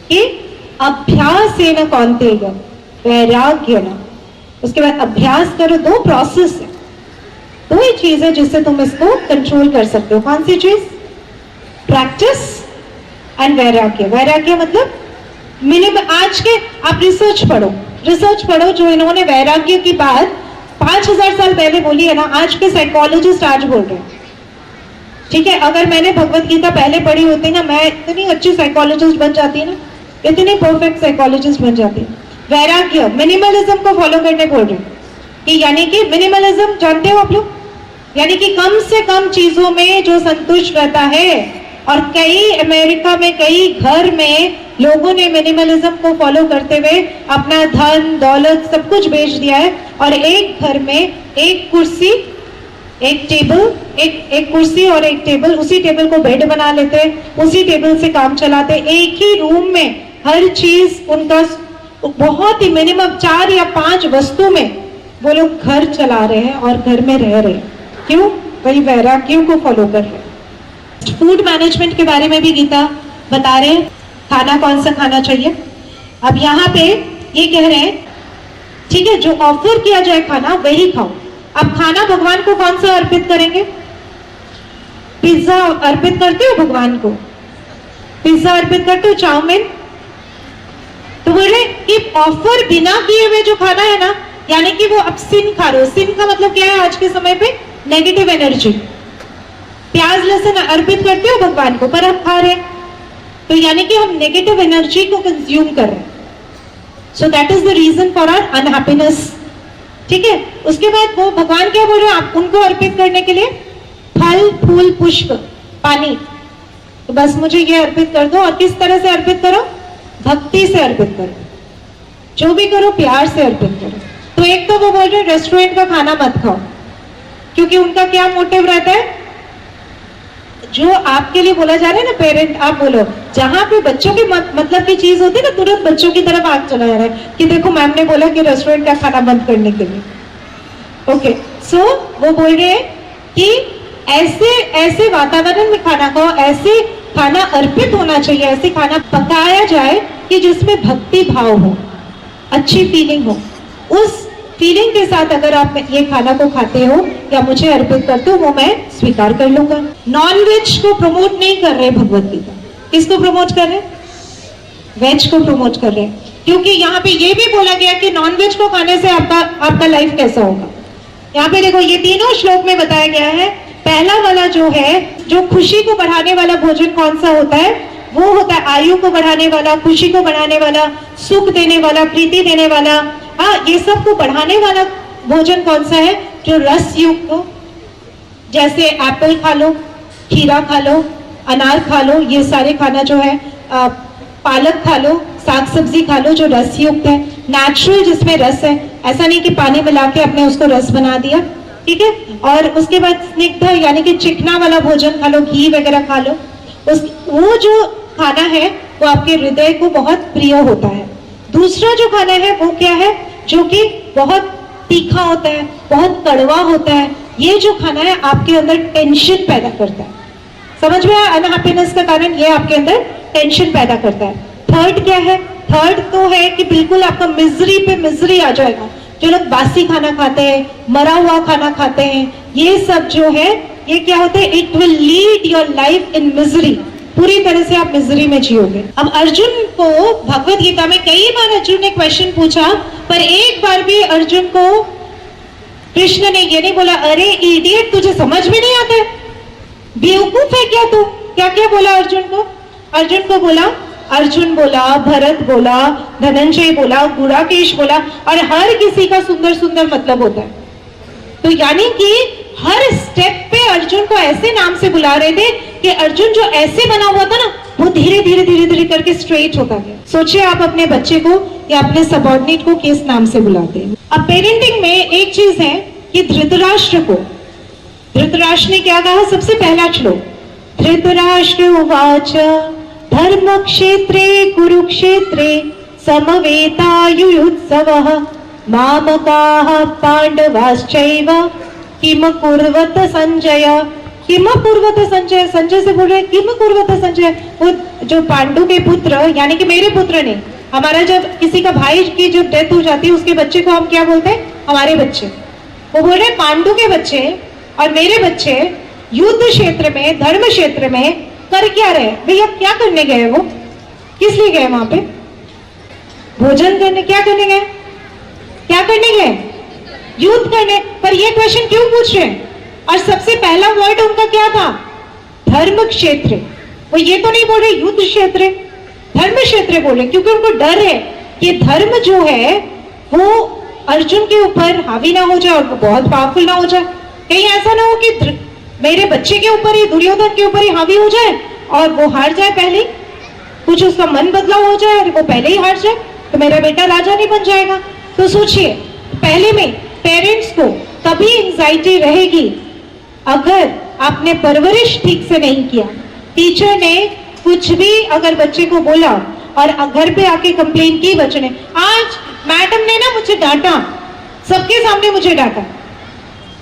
कि अभ्यासेन कौन्तेय वैराग्येन, उसके बाद अभ्यास करो, 2 प्रोसेस है, 2 ही चीज है जिससे तुम इसको कंट्रोल कर सकते हो। कौन सी चीज? प्रैक्टिस एंड वैराग्य। वैराग्य मतलब मिनिमम, आज के आप रिसर्च पढ़ो जो इन्होंने वैराग्य की बात 5000 साल पहले बोली है ना, आज के साइकोलॉजिस्ट आज बोल रहे हैं। ठीक है, अगर मैंने भगवत गीता पहले पढ़ी होती ना, मैं इतनी अच्छी साइकोलॉजिस्ट बन जाती ना, इतनी परफेक्ट साइकोलॉजिस्ट बन जाती। वैराग्य मिनिमलिज्म को फॉलो करने बोल रहे हैं कि यानी कि मिनिमलिज्म जानते हो आप लोग, यानी कि कम से कम चीजों में जो संतुष्ट रहता है। और कई अमेरिका में कई घर में लोगों ने मिनिमलिज्म को फॉलो करते हुए अपना धन दौलत सब कुछ बेच दिया है, और एक घर में एक कुर्सी एक टेबल, एक कुर्सी और एक टेबल, उसी टेबल को बेड बना लेते हैं, उसी टेबल से काम चलाते, एक ही रूम में हर चीज उनका बहुत ही मिनिमम 4 या 5 वस्तु में वो लोग घर चला रहे हैं और घर में रह रहे हैं। क्यों? वही वैराग्य को फॉलो कर रहे हैं। फूड मैनेजमेंट के बारे में भी गीता बता रहे हैं, खाना कौन सा खाना चाहिए। अब यहाँ पे ये कह रहे हैं, ठीक है, जो ऑफर किया जाए खाना वही खाओ। अब खाना भगवान को कौन सा अर्पित करेंगे? पिज्जा अर्पित करते हो भगवान को? पिज्जा अर्पित करते हो? चाउमीन? तो बोले कि ऑफर बिना किए हुए जो खाना है ना, यानी कि वो अब सिन खा रहे हो। सिन का मतलब क्या है आज के समय पे? Negative energy. प्याज लहसुन अर्पित करते हो भगवान को, पर हम खा रहे हैं, तो यानी कि हम नेगेटिव एनर्जी को कंज्यूम कर रहे हैं। So that is the reason for our unhappiness. ठीक है, उसके बाद वो भगवान क्या बोल रहे हैं आप उनको अर्पित करने के लिए? फल फूल पुष्प पानी। तो बस मुझे ये अर्पित कर दो। और किस तरह से अर्पित करो? भक्ति से अर्पित करो, जो भी करो प्यार से अर्पित करो। तो एक तो वो बोल रहे हैं रेस्टोरेंट का खाना मत खाओ, क्योंकि उनका क्या मोटिव रहता है? जो आपके लिए बोला जा रहा है ना, पेरेंट आप बोलो, जहां पे बच्चों के मतलब की चीज होती है ना, तुरंत बच्चों की तरफ आग चला जा रहा है कि देखो मैम ने बोला कि रेस्टोरेंट का खाना बंद करने के लिए। ओके, सो वो बोल रहे हैं कि ऐसे वातावरण में खाना खाओ, ऐसे खाना अर्पित होना चाहिए, ऐसे खाना पकाया जाए कि जिसमें भक्ति भाव हो, अच्छी फीलिंग हो। उस फीलिंग के साथ अगर आप ये खाना को खाते हो या मुझे अर्पित करते हो, वो मैं स्वीकार कर लूंगा। नॉन-वेज को प्रमोट नहीं कर रहे भगवत गीता। किसको प्रमोट कर रहे हैं? वेज को प्रमोट कर रहे हैं, क्योंकि यहाँ पे ये भी बोला गया कि नॉन-वेज को खाने से आपका लाइफ कैसा होगा। यहाँ पे देखो, ये तीनों श्लोक में बताया गया है। पहला वाला जो है, जो खुशी को बढ़ाने वाला भोजन कौन सा होता है? वो होता है आयु को बढ़ाने वाला, खुशी को बढ़ाने वाला, सुख देने वाला, प्रीति देने वाला। हाँ, ये सब को बढ़ाने वाला भोजन कौन सा है? जो रस युक्त हो, जैसे एप्पल खा लो, खीरा खा लो, अनार खा लो, ये सारे खाना जो है, पालक खा लो, साग सब्जी खा लो जो रस युक्त है, नेचुरल जिसमें रस है, ऐसा नहीं कि पानी मिला के आपने उसको रस बना दिया। ठीक है, और उसके बाद स्निग्ध यानी कि चिकना वाला भोजन खा लो, घी वगैरह खा लो। वो जो खाना है वो आपके हृदय को बहुत प्रिय होता है। दूसरा जो खाना है वो क्या है? जो कि बहुत तीखा होता है, बहुत कड़वा होता है। ये जो खाना है आपके अंदर टेंशन पैदा करता है। समझ में आया? अनहैप्पीनेस का कारण ये आपके अंदर टेंशन पैदा करता है। थर्ड क्या है? थर्ड तो है कि बिल्कुल आपका मिजरी पे मिजरी आ जाएगा। जो लोग बासी खाना खाते हैं, मरा हुआ खाना खाते हैं, ये सब जो है ये क्या होता है? It will lead your life in misery. पूरी तरह से आप मिजरी में जियोगे। अब अर्जुन को भगवत गीता में कई बार अर्जुन ने क्वेश्चन पूछा, पर एक बार भी अर्जुन को कृष्ण ने ये नहीं बोला अरे इडियट तुझे समझ में नहीं आता है, बेवकूफ है क्या तू? क्या क्या बोला अर्जुन को? अर्जुन को बोला, अर्जुन बोला, भरत बोला, धनंजय बोला, गुड़ाकेश बोला, और हर किसी का सुंदर सुंदर मतलब होता है। तो यानी कि हर स्टेप पे अर्जुन को ऐसे नाम से बुला रहे थे कि अर्जुन जो ऐसे बना हुआ था ना, वो धीरे धीरे धीरे धीरे करके स्ट्रेट होता गया। सोचिए आप अपने बच्चे को या अपने सबऑर्डिनेट को किस नाम से बुलाते हैं। अब पेरेंटिंग में एक चीज है कि धृतराष्ट्र ने क्या कहा? सबसे पहला श्लोक, धृतराष्ट्र उवाच धर्म क्षेत्रे कुरुक्षेत्रे समवेतायुयुत्सवः मामकाः पांडवाश्चैव किम कुर्वत संजय। किम कुर्वत संजय, संजय से बोल रहे किम कुर्वत संजय, वो जो पांडु के पुत्र यानी कि मेरे पुत्र ने, हमारा जब किसी का भाई की जब डेथ हो जाती है उसके बच्चे को हम क्या बोलते हैं, हमारे बच्चे। वो बोल रहे पांडु के बच्चे और मेरे बच्चे युद्ध क्षेत्र में, धर्म क्षेत्र में कर क्या रहे भैया, क्या करने गए, वो किस लिए गए वहां पे, भोजन करने, क्या करने गए, क्या करने गए, युद्ध करने। पर ये क्वेश्चन क्यों पूछ रहे हैं, और सबसे पहला वर्ड उनका क्या था, धर्म क्षेत्र। वो ये तो नहीं बोल रहे युद्ध क्षेत्र, धर्म क्षेत्र बोले, क्योंकि उनको डर है कि धर्म जो है वो अर्जुन के ऊपर हावी ना हो जाए और वो बहुत पावरफुल ना हो जाए। कहीं ऐसा ना हो कि मेरे बच्चे के ऊपर ही, दुर्योधन के ऊपर ही हावी हो जाए और वो हार जाए पहले, कुछ उसका मन बदलाव हो जाए और वो पहले ही हार जाए, तो मेरा बेटा राजा नहीं बन जाएगा। तो सोचिए, पहले में पेरेंट्स को तभी एंजाइटी रहेगी अगर आपने परवरिश ठीक से नहीं किया। टीचर ने कुछ भी अगर बच्चे को बोला और घर पे आके कंप्लेन की बच्चे ने, आज मैडम ने ना मुझे डांटा, सबके सामने मुझे डांटा,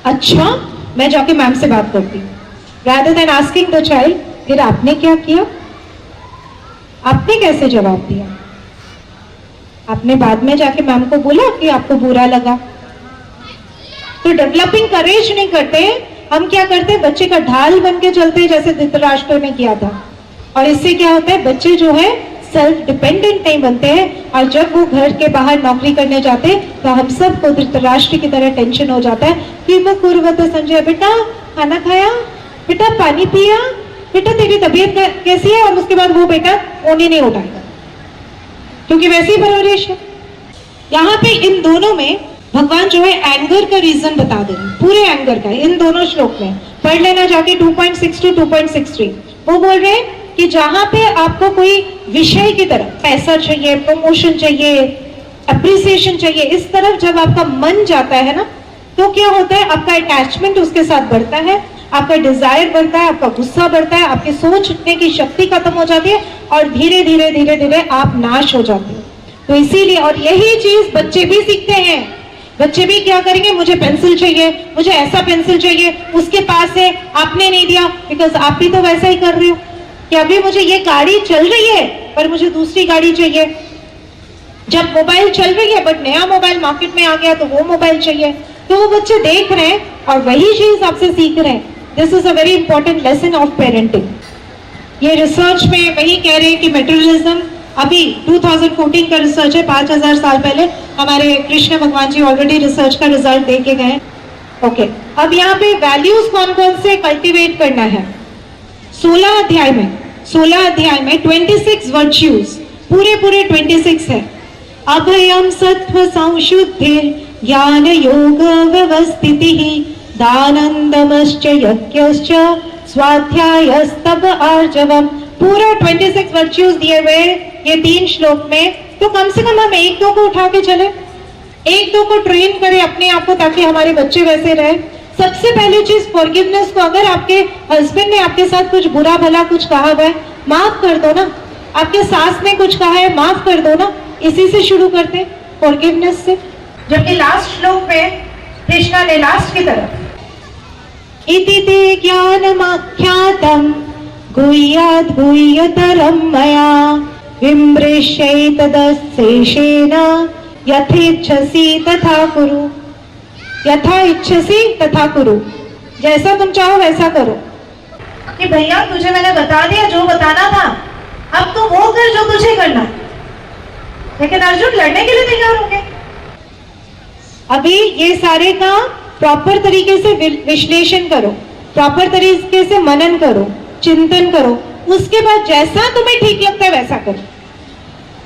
अच्छा मैं जाके मैम से बात करती हूँ, rather than asking the child, फिर आपने क्या किया, आपने कैसे जवाब दिया, आपने बाद में जाके मैम को बोला कि आपको बुरा लगा। तो डेवलपिंग करेज नहीं करते, हम क्या करते हैं, बच्चे का ढाल बन के चलते हैं, जैसे धृतराष्ट्र ने किया था। और इससे क्या होता है, बच्चे जो है सेल्फ डिपेंडेंट नहीं बनते हैं, और जब वो घर के बाहर नौकरी करने जाते हैं तो हम सबको धृतराष्ट्र की तरह टेंशन हो जाता है कि वो कुर्वत संजय, बेटा खाना खाया, बेटा पानी पिया, बेटा तेरी तबीयत कैसी है, और उसके बाद वो बेटा ऊँगली नहीं उठाएगा, क्योंकि वैसी परवरिश है। यहाँ पे इन दोनों में भगवान जो है एंगर का रीजन बता दे रहे हैं, पूरे एंगर का, इन दोनों श्लोक में पढ़ लेना जाके 2.6 to 2.63। वो बोल रहे हैं कि जहां पे आपको कोई विषय की तरफ पैसा चाहिए, प्रमोशन चाहिए, अप्रिसिएशन चाहिए, इस तरफ जब आपका मन जाता है ना, तो क्या होता है, आपका अटैचमेंट उसके साथ बढ़ता है, आपका डिजायर बढ़ता है, आपका गुस्सा बढ़ता है, आपकी सोचने की शक्ति खत्म हो जाती है और धीरे धीरे धीरे धीरे आप नाश हो जाते हो। तो इसीलिए, और यही चीज बच्चे भी सीखते हैं, बच्चे भी क्या करेंगे, मुझे पेंसिल चाहिए, मुझे ऐसा पेंसिल चाहिए, उसके पास है आपने नहीं दिया, बिकॉज आप भी तो वैसा ही कर रहे हो कि अभी मुझे ये गाड़ी चल रही है पर मुझे दूसरी गाड़ी चाहिए, जब मोबाइल चल रही है बट नया मोबाइल मार्केट में आ गया तो वो मोबाइल चाहिए। तो वो बच्चे देख रहे हैं और वही चीज आपसे सीख रहे हैं। This is a very important lesson of parenting. ये रिसर्च में वही कह रहे हैं कि मेटेरियलिज्म अभी 2014 का रिसर्च है, 5000 साल पहले हमारे कृष्ण भगवान जी ऑलरेडी रिसर्च का रिजल्ट दे के गए। ओके, अब यहाँ पे वैल्यूज कौन कौन से कल्टीवेट करना है। 16 अध्याय में 26 वर्च्यूज, पूरे 26 है। अभयम सत्व संशुद्धिर ज्ञान योग व्यवस्थितिः दानंदमश्च यज्ञश्च स्वाध्यायस्तप आर्जवम, पूरा 26 वर्च्यूज दिए हुए ये 3 श्लोक में। तो कम से कम हम 1-2 को उठा के चले, 1-2 को ट्रेन करें अपने आप को, ताकि हमारे बच्चे वैसे रहे। सबसे पहली चीज फॉरगिवनेस को, अगर आपके हस्बैंड ने आपके साथ कुछ बुरा भला कुछ कहा हुआ है, माफ कर दो ना। आपके सास ने कुछ कहा है, माफ कर दो ना। इसी से शुरू करते हैं, फॉरगिवनेस से। जबकि लास्ट श्लोक में कृष्णा ने लास्ट की तरफ इति ते ज्ञानमाख्यातम् गुह्याद् गुह्यतरं मया विमृश्यैतदशेषेण यथेच्छसि तथा कुरु। यथा इच्छसि तथा कुरु, जैसा तुम चाहो वैसा करो। कि भैया तुझे मैंने बता दिया जो बताना था, अब तू वो कर जो तुझे करना है। लेकिन अर्जुन लड़ने के लिए तैयार हो गए। अभी ये सारे का प्रॉपर तरीके से विश्लेषण करो, प्रॉपर तरीके से मनन करो, चिंतन करो, उसके बाद जैसा तुम्हें ठीक लगता है वैसा करो।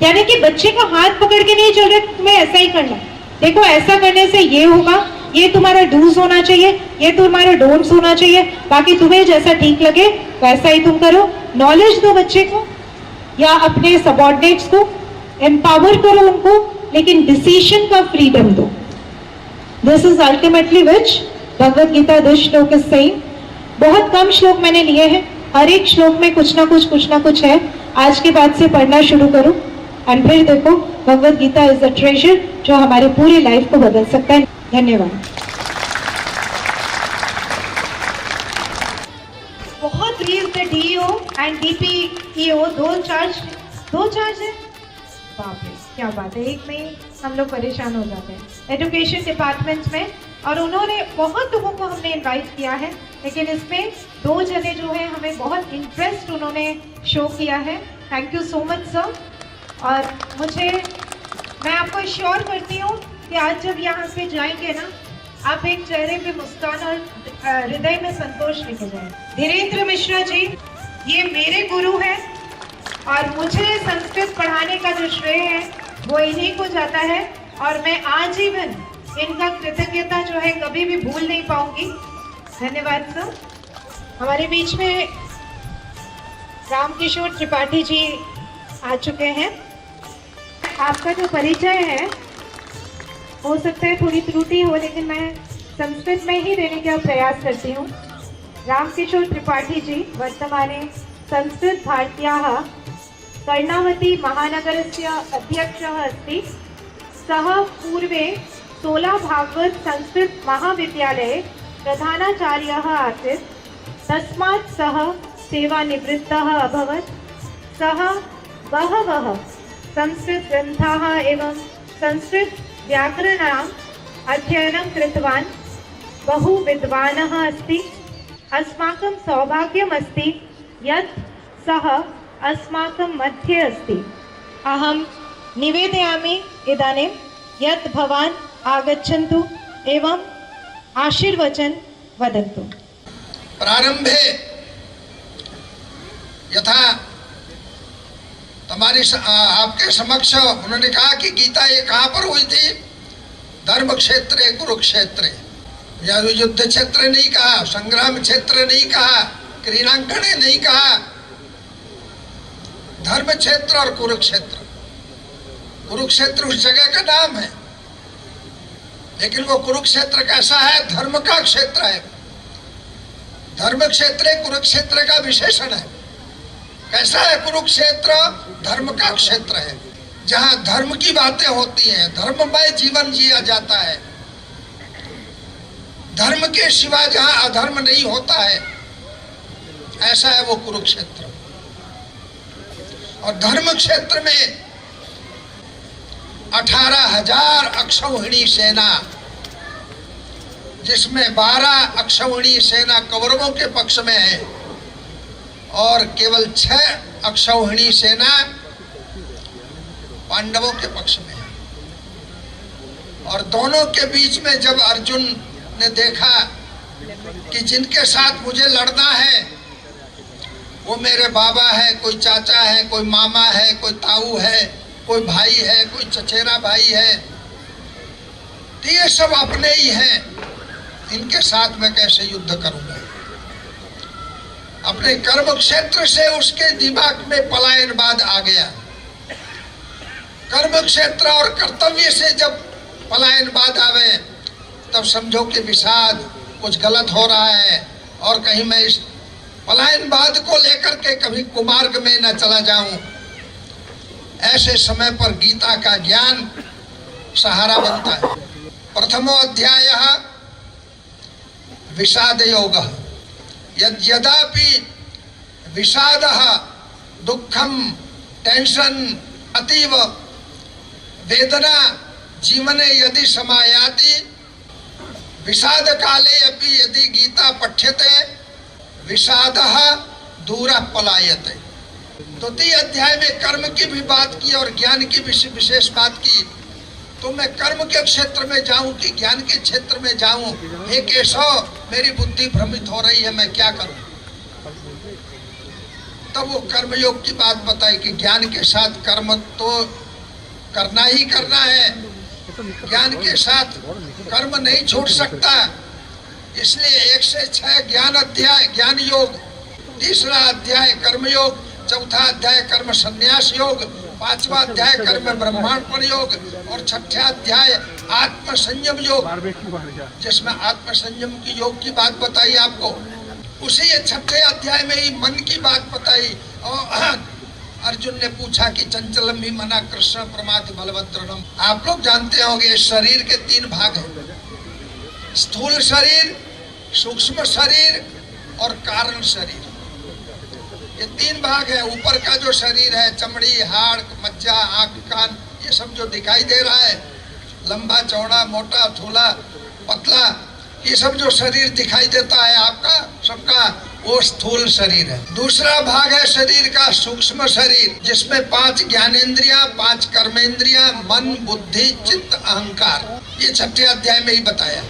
यानी कि बच्चे का हाथ पकड़ के नहीं चल रहे, तुम्हें ऐसा ही करना। देखो ऐसा करने से ये होगा, ये तुम्हारा डूज होना चाहिए, ये तुम्हारा डोंट्स होना चाहिए, बाकी तुम्हें जैसा ठीक लगे वैसा ही तुम करो। नॉलेज दो बच्चे को या अपने सबऑर्डिनेट्स को, एम्पावर करो उनको, लेकिन डिसीजन का फ्रीडम दो। This is ultimately which Bhagavad Gita this श्लोक इज सेइंग। बहुत कम श्लोक मैंने लिए हैं, हर एक श्लोक में कुछ ना कुछ है। आज के बाद से पढ़ना शुरू करो और फिर देखो Bhagavad Gita is the treasure जो हमारे पूरी लाइफ को बदल सकता है। धन्यवाद। बहुत प्लीज द डीईओ एंड डीपीईओ दो चार्ज है। बाप रे क्या बात है, एक में ही हम लोग परेशान हो जाते हैं एजुकेशन डिपार्टमेंट में। और उन्होंने बहुत लोगों को हमने इनवाइट किया है, लेकिन इसमें 2 जने जो है हमें बहुत इंटरेस्ट उन्होंने शो किया है। Thank you so much sir. और मैं आपको श्योर करती हूँ कि आज जब यहाँ से जाएंगे ना, आप एक चेहरे पे मुस्कान और हृदय में संतोष लेके जाए। धीरेन्द्र मिश्रा जी ये मेरे गुरु हैं और मुझे संस्कृत पढ़ाने का जो श्रेय है वो इन्हीं को जाता है, और मैं आजीवन इनका कृतज्ञता जो है कभी भी भूल नहीं पाऊंगी। धन्यवाद सर। हमारे बीच में रामकिशोर त्रिपाठी जी आ चुके हैं। आपका जो परिचय है हो सकता है थोड़ी त्रुटि हो, लेकिन मैं संस्कृत में ही देने का प्रयास करती हूँ। रामकिशोर त्रिपाठी जी वर्तमाने संस्कृत भारत्याः कर्णावती महानगरस्य अध्यक्षः अस्ति। सः पूर्वे 16 भागवत संस्कृत महाविद्यालये प्रधानाचार्यः आसीत्। तस्मात् सः सेवानिवृत्तः अभवत्। सः बहवः संस्कृत ग्रन्थाः एवं संस्कृत व्याकरणाम् अध्ययनं कृतवान्। बहु विद्वानः अस्ति। अस्माकं सौभाग्यम् अस्ति यत् सः अस्माकं मध्ये अस्ति। अहं निवेदयामि इदानीं यत् भवान् आगच्छन्तु एवं आशीर्वचन वदन्तु। प्रारंभे यथा आपके समक्ष उन्होंने कहा कि गीता ये कहाँ पर हुई थी? धर्म क्षेत्र कुरुक्षेत्र। या युद्ध क्षेत्र नहीं कहा, संग्राम क्षेत्र नहीं कहा, क्रीड़ांगणे नहीं कहा, धर्म क्षेत्र और कुरुक्षेत्र। कुरुक्षेत्र उस जगह का नाम है, लेकिन वो कुरुक्षेत्र कैसा है? धर्म का क्षेत्र है। धर्म क्षेत्र कुरुक्षेत्र का विशेषण है। कैसा है कुरुक्षेत्र? धर्म का क्षेत्र है, जहाँ धर्म की बातें होती हैं, धर्ममय जीवन जिया जाता है। धर्म के सिवा जहाँ अधर्म नहीं होता है, ऐसा है वो कुरुक्षेत्र। और धर्म क्षेत्र में 18,000 अक्षौहिणी सेना, जिसमें 12 अक्षौहिणी सेना कौरवों के पक्ष में है और केवल 6 अक्षौहिणी सेना पांडवों के पक्ष में है। और दोनों के बीच में जब अर्जुन ने देखा कि जिनके साथ मुझे लड़ना है वो मेरे बाबा है, कोई चाचा है, कोई मामा है, कोई ताऊ है, कोई भाई है, कोई चचेरा भाई है, तो ये सब अपने ही हैं, इनके साथ मैं कैसे युद्ध करूंगा? अपने कर्म क्षेत्र से उसके दिमाग में पलायनवाद आ गया। कर्म क्षेत्र और कर्तव्य से जब पलायनवाद आवे तब समझो कि विषाद कुछ गलत हो रहा है, और कहीं मैं इस पलायनवाद को लेकर के कभी कुमार्ग में न चला जाऊं। ऐसे समय पर गीता का ज्ञान सहारा बनता है। प्रथमो अध्यायः विषाद योगः। यद्यदापि विषादः दुःखं टेंशन अतीव वेदना जीवने यदि समायाति, विषाद काले अपि यदि गीता पठ्यते विषादः दूरः पलायते। तो 3 अध्याय में कर्म की भी बात की और ज्ञान की विशेष बात की। तो मैं कर्म के क्षेत्र में जाऊं कि ज्ञान के क्षेत्र में जाऊं? हे केशव, मेरी बुद्धि भ्रमित हो रही है, मैं क्या करूं? तब वो कर्मयोग की बात बताई कि ज्ञान के साथ कर्म तो करना ही करना है, ज्ञान के साथ कर्म नहीं छूट सकता। इसलिए 1 से 6 ज्ञान अध्याय ज्ञान योग, 3रा अध्याय कर्म योग, 4था अध्याय कर्म संन्यास योग, 5वां अध्याय कर्म ब्रह्मार्पण योग और 6ठा अध्याय आत्म संयम योग, जिसमें आत्म संयम की योग की बात बताई आपको। उसी 6ठे अध्याय में ही मन की बात बताई। और अर्जुन ने पूछा कि चंचलम ही मना कृष्ण प्रमादि बलवद्रणम। आप लोग जानते होंगे शरीर के 3 भाग हैं, स्थूल शरीर, सूक्ष्म शरीर और कारण शरीर। ये 3 भाग है। ऊपर का जो शरीर है, चमड़ी, हाड़, मज्जा, आंख, कान, ये सब जो दिखाई दे रहा है, लंबा चौड़ा, मोटा, थूला, पतला, ये सब जो शरीर दिखाई देता है आपका सबका, वो स्थूल शरीर है। दूसरा भाग है शरीर का सूक्ष्म शरीर, जिसमें 5 ज्ञानेंद्रियां, 5 कर्मेंद्रियां, मन, बुद्धि, चित्त, अहंकार, ये 6ठे अध्याय में ही बताया।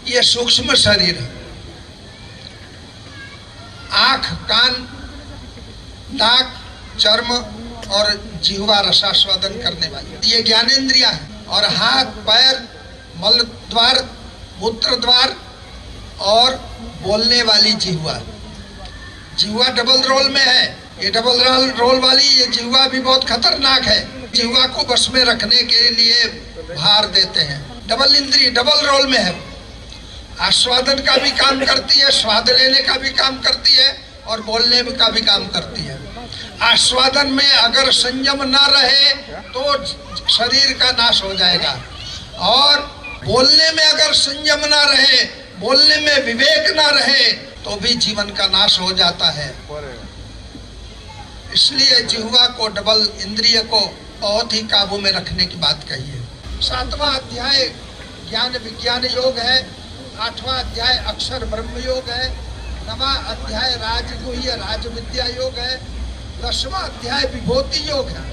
ये सूक्ष्म शरीर है। आंख, कान, नाक, चर्म और जिह्वा रसास्वादन करने वाली, ये ज्ञानेंद्रियां है। और हाथ, पैर, मल द्वार, मूत्र द्वार और बोलने वाली जिह्वा। जिह्वा डबल रोल में है। ये डबल रोल वाली ये जिह्वा भी बहुत खतरनाक है। जिह्वा को बस में रखने के लिए भार देते हैं। डबल इंद्रिय डबल रोल में है। आस्वादन का भी काम करती है, स्वाद लेने का भी काम करती है और बोलने का भी काम करती है। आस्वादन में अगर संयम ना रहे तो शरीर का नाश हो जाएगा, और बोलने में अगर संयम ना रहे, बोलने में विवेक ना रहे, तो भी जीवन का नाश हो जाता है। इसलिए जिह्वा को, डबल इंद्रिय को बहुत ही काबू में रखने की बात कही है। 7वां अध्याय ज्ञान विज्ञान योग है। 8वां अध्याय अक्षर ब्रह्म योग है। 9वां अध्याय राजगुह्य राज विद्या योग है। 10वां अध्याय विभूति योग है।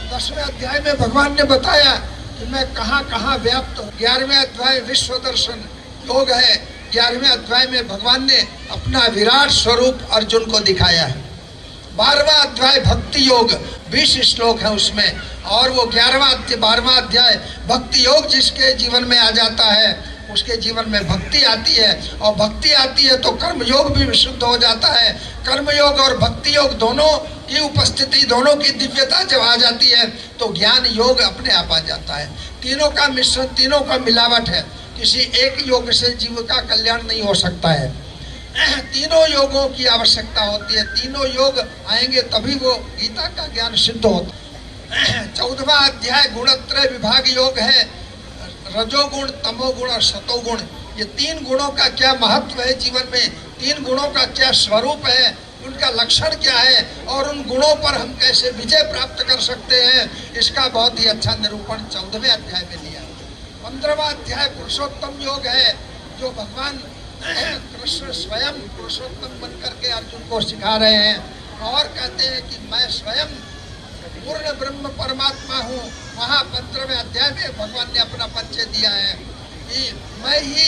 10वें अध्याय में भगवान ने बताया कि मैं कहाँ कहाँ व्याप्त हूँ। 11वें अध्याय विश्व दर्शन योग है। 11वें अध्याय में भगवान ने अपना विराट स्वरूप अर्जुन को दिखाया है। 12वां अध्याय भक्ति योग, 20 श्लोक है उसमें, और वो 12वां अध्याय भक्ति योग जिसके जीवन में आ जाता है उसके जीवन में भक्ति आती है, और भक्ति आती है तो कर्म योग भी विशुद्ध हो जाता है। कर्म योग और भक्ति योग दोनों की उपस्थिति, दोनों की दिव्यता जब आ जाती है तो ज्ञान योग अपने आप आ जाता है। तीनों का मिश्रण, तीनों का मिलावट है। किसी एक योग से जीव का कल्याण नहीं हो सकता है। तीनों योगों की आवश्यकता होती है। तीनों योग आएंगे तभी वो गीता का ज्ञान सिद्ध होता है। 14वां अध्याय गुणत्रय विभाग योग है। रजोगुण, तमोगुण और सतोगुण, ये 3 गुणों का क्या महत्व है जीवन में, 3 गुणों का क्या स्वरूप है, उनका लक्षण क्या है और उन गुणों पर हम कैसे विजय प्राप्त कर सकते हैं, इसका बहुत ही अच्छा निरूपण 14वें अध्याय में दिया। 15वां अध्याय पुरुषोत्तम योग है, जो भगवान कृष्ण स्वयं पुरुषोत्तम बन करके अर्जुन को सिखा रहे हैं और कहते हैं कि मैं स्वयं पूर्ण ब्रह्म परमात्मा हूँ। वहाँ 15वें अध्याय में भगवान ने अपना परिचय दिया है कि मैं ही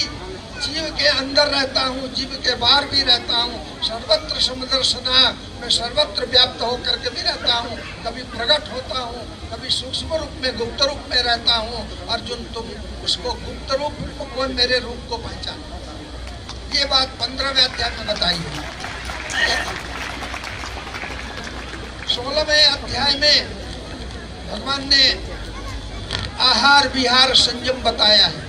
जीव के अंदर रहता हूँ, जीव के बाहर भी रहता हूँ, सर्वत्र समदर्शना, मैं सर्वत्र व्याप्त होकर के भी रहता हूँ, कभी प्रकट होता हूँ, कभी सूक्ष्म रूप में, गुप्त रूप में रहता हूँ। अर्जुन तुम उसको गुप्त रूप को, मेरे रूप को पहचानो। ये बात 15वें अध्याय में बताई है। 16वें अध्याय में भगवान ने आहार विहार संयम बताया है।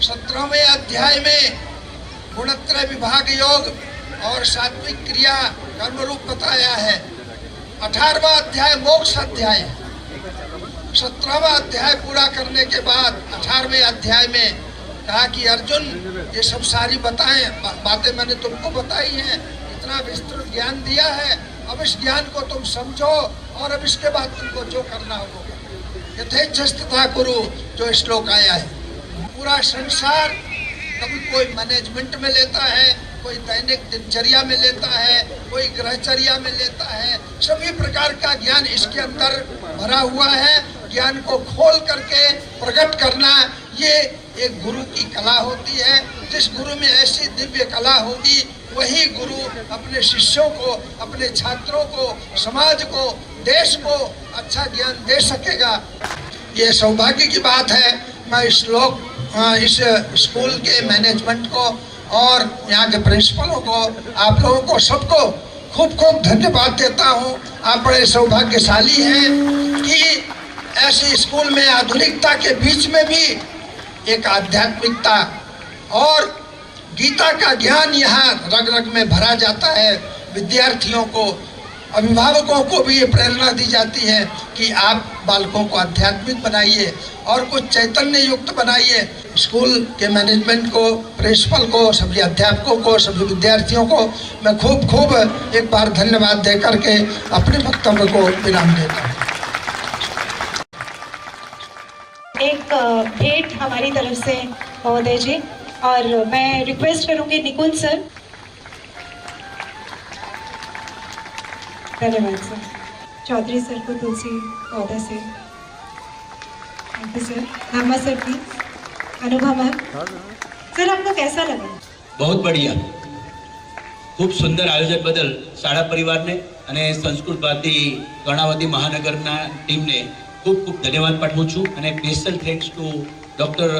17वें अध्याय में गुणत्रय विभाग योग और सात्विक क्रिया कर्म रूप बताया है। 18वां अध्याय मोक्ष अध्याय है। 17वां अध्याय पूरा करने के बाद 18वें अध्याय में कहा कि अर्जुन ये सब सारी बातें मैंने तुमको बताई हैं, इतना विस्तृत ज्ञान दिया है, अब इस ज्ञान को तुम समझो और अब इसके बाद तुमको जो करना होगा यथेच्छस्तथा कुरु, जो श्लोक आया है। पूरा संसार कभी कोई मैनेजमेंट में लेता है, कोई दैनिक दिनचर्या में लेता है, कोई ग्रहचर्या में लेता है, सभी प्रकार का ज्ञान इसके अंदर भरा हुआ है। ज्ञान को खोल करके प्रकट करना ये एक गुरु की कला होती है। जिस गुरु में ऐसी दिव्य कला होगी वही गुरु अपने शिष्यों को, अपने छात्रों को, समाज को, देश को अच्छा ज्ञान दे सकेगा। ये सौभाग्य की बात है। मैं इस स्कूल के मैनेजमेंट को और यहाँ के प्रिंसिपलों को, आप लोगों को सबको खूब खूब धन्यवाद देता हूँ। आप बड़े सौभाग्यशाली हैं कि ऐसे स्कूल में आधुनिकता के बीच में भी एक आध्यात्मिकता और गीता का ज्ञान यहाँ रग रग में भरा जाता है। विद्यार्थियों को, अभिभावकों को भी ये प्रेरणा दी जाती है कि आप बालकों को आध्यात्मिक बनाइए और कुछ चैतन्य युक्त बनाइए। स्कूल के मैनेजमेंट को, प्रिंसिपल को, सभी अध्यापकों को, सभी विद्यार्थियों को मैं खूब एक बार धन्यवाद दे करके अपने वक्तव्य को विराम देता हूँ। एक भेंट हमारी तरफ से महोदय जी, और मैं रिक्वेस्ट करूंगी निकुंज सर। धन्यवाद सर। चौधरी सर को तुलसी पौधा से। Thank you sir. नामा सर की अनुभव मैम। सर आपको कैसा लगा? बहुत बढ़िया, खूब सुंदर आयोजन बदल शाळा परिवारने અને સંસ્કૃત ભારતી કર્ણાવતી મહાનગરના ટીમને ખૂબ ધન્યવાદ પાઠવું છું અને special thanks to doctor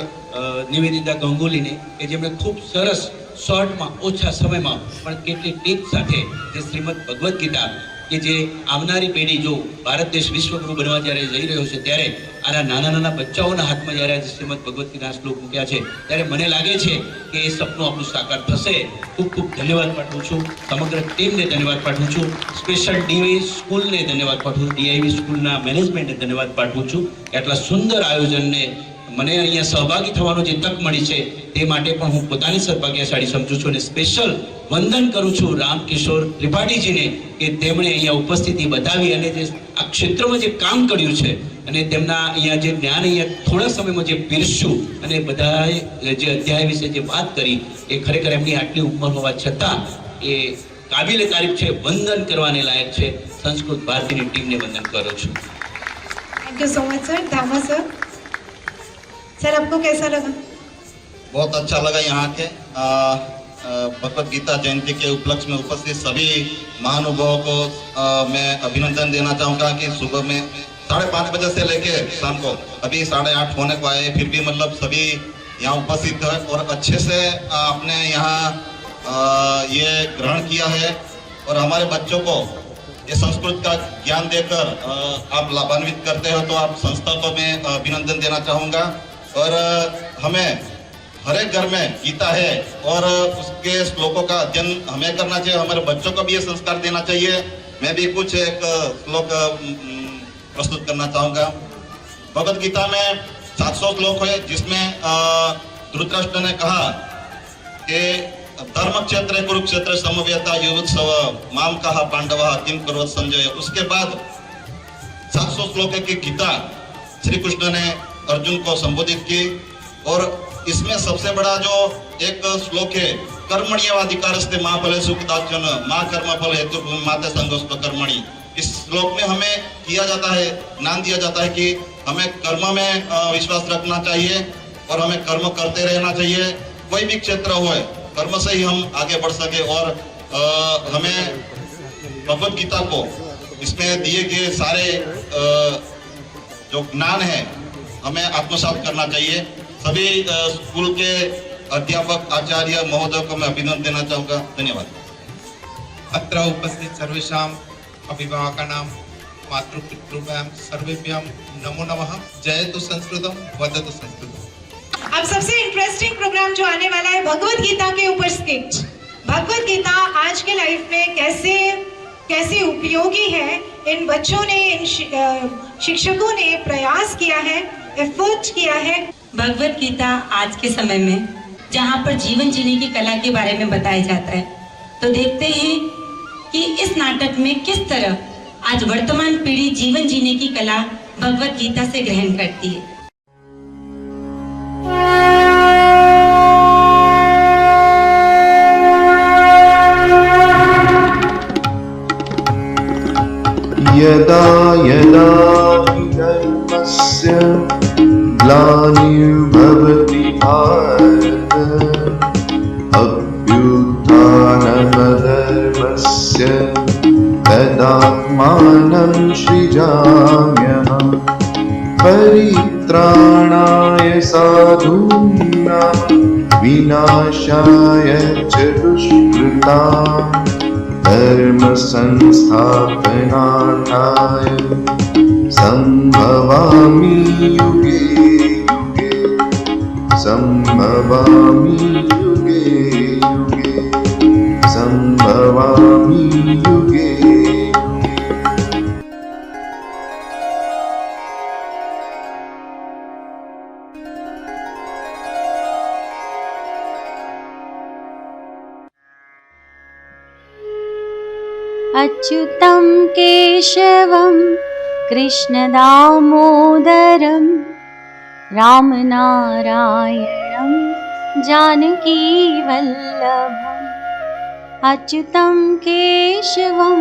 Nivedita ગંગુલીને કે જેમણે ખૂબ સરસ શોર્ટમાં ઓછા સમયમાં પણ કેટલી ટીપ સાથે જે શ્રીમદ ભગવદ્ ગીતા કે જે આવનારી પેઢી જો ભારત દેશ વિશ્વગુરુ બનવા જ્યારે જઈ રહ્યો છે ત્યારે આના નાના બચ્ચાઓના હાથમાં જ્યારે આજે શ્રીમદ ભગવદ્ ગીતાના શ્લોક મૂક્યા છે ત્યારે મને લાગે છે કે એ સપનું આપણું સાકાર થશે। ખૂબ ધન્યવાદ પાઠવું છું, સમગ્ર ટીમને ધન્યવાદ પાઠવું છું, સ્પેશિયલ ડીવાય સ્કૂલને ધન્યવાદ પાઠવું છું, ડીઆઈવી સ્કૂલના મેનેજમેન્ટને ધન્યવાદ પાઠવું છું કે આટલા સુંદર આયોજનને મને અહીંયા સહભાગી થવાનો જે તક મળી છે તે માટે પણ હું પોતાની સદભાગ્યશાળી સમજું છું અને સ્પેશિયલ વંદન કરું છું રામકિશોર ત્રિપાઠીજીને કે તેમણે અહીંયા ઉપસ્થિતિ બતાવી અને જે આ ક્ષેત્રમાં જે કામ કર્યું છે અને તેમના અહીંયા જે જ્ઞાન અહીંયા થોડા સમયમાં જે પીરસ્યું અને બધાએ જે અધ્યાય વિશે જે વાત કરી એ ખરેખર એમની આટલી ઉંમર હોવા છતાં એ કાબિલે તારીફ છે, વંદન કરવાને લાયક છે। સંસ્કૃત ભારતીની ટીમને વંદન કરું છું। Thank you so much sir. धामा सर, सर आपको कैसा लगा? बहुत अच्छा लगा। यहाँ के भगवत गीता जयंती के उपलक्ष्य में उपस्थित सभी महानुभावों को मैं अभिनंदन देना चाहूँगा कि सुबह में 5:30 बजे से लेके शाम को अभी 8:30 होने को आए, फिर भी मतलब सभी यहाँ उपस्थित है और अच्छे से आपने यहाँ ये ग्रहण किया है और हमारे बच्चों को ये संस्कृत का ज्ञान देकर आप लाभान्वित करते हो तो आप संस्था को मैं अभिनंदन देना चाहूँगा। और हमें हर एक घर में गीता है और उसके श्लोकों का अध्ययन हमें करना चाहिए, हमारे बच्चों को भी ये संस्कार देना चाहिए। मैं भी कुछ एक श्लोक प्रस्तुत करना चाहूँगा। भगवद गीता में 700 श्लोक है जिसमें धृतराष्ट्र ने कहा कि धर्म क्षेत्र कुरुक्षेत्र समवेता युवत्सव माम कहा पांडवा किम कुर्वत संजय। उसके बाद 700 श्लोक की गीता श्री कृष्ण ने अर्जुन को संबोधित की और इसमें सबसे बड़ा जो एक श्लोक है कर्मण्यवाधिकारस्ते मां फले सुखदाचन मां कर्म फल हेतु माते संगोस्त कर्मणि। इस श्लोक में हमें किया जाता है, ज्ञान दिया जाता है कि हमें कर्म में विश्वास रखना चाहिए और हमें कर्म करते रहना चाहिए। कोई भी क्षेत्र हो, कर्म से ही हम आगे बढ़ सके और हमें भगवद गीता को इसमें दिए गए सारे जो ज्ञान है हमें आत्मसात करना चाहिए। सभी स्कूल के अध्यापक आचार्य महोदय को मैं अभिनंदन देना चाहूँगा। धन्यवाद। अत्र उपस्थित सर्वेषां अभिभावकानां मातृपितृभ्यां सर्वेभ्यं नमो नमः। जयतु संस्कृतम वदतु संस्कृतम। अब सबसे इंटरेस्टिंग प्रोग्राम जो आने वाला है भगवद गीता के ऊपर स्किट। भगवद गीता आज के लाइफ में कैसे उपयोगी है, इन बच्चों ने, इन शिक्षकों ने प्रयास किया है, एफर्ट किया है। भगवत गीता आज के समय में जहाँ पर जीवन जीने की कला के बारे में बताया जाता है, तो देखते हैं कि इस नाटक में किस तरह आज वर्तमान पीढ़ी जीवन जीने की कला भगवत गीता से ग्रहण करती है। यदा यदा हि धर्मस्य ग्लानिर्भवति भारत अभ्युत्थानमधर्मस्य तदात्मानं सृजाम्यहम् परित्राणाय साधूनां विनाशाय च दुष्कृताम् धर्म संस्थापनार्थाय संभवामि युगे युगे। संभवामि युगे युगे संभवामि युगे युगे। अच्युतं केशवं कृष्णदामोदरं रामनारायणं जानकीवल्लभम्। अच्युतं केशवं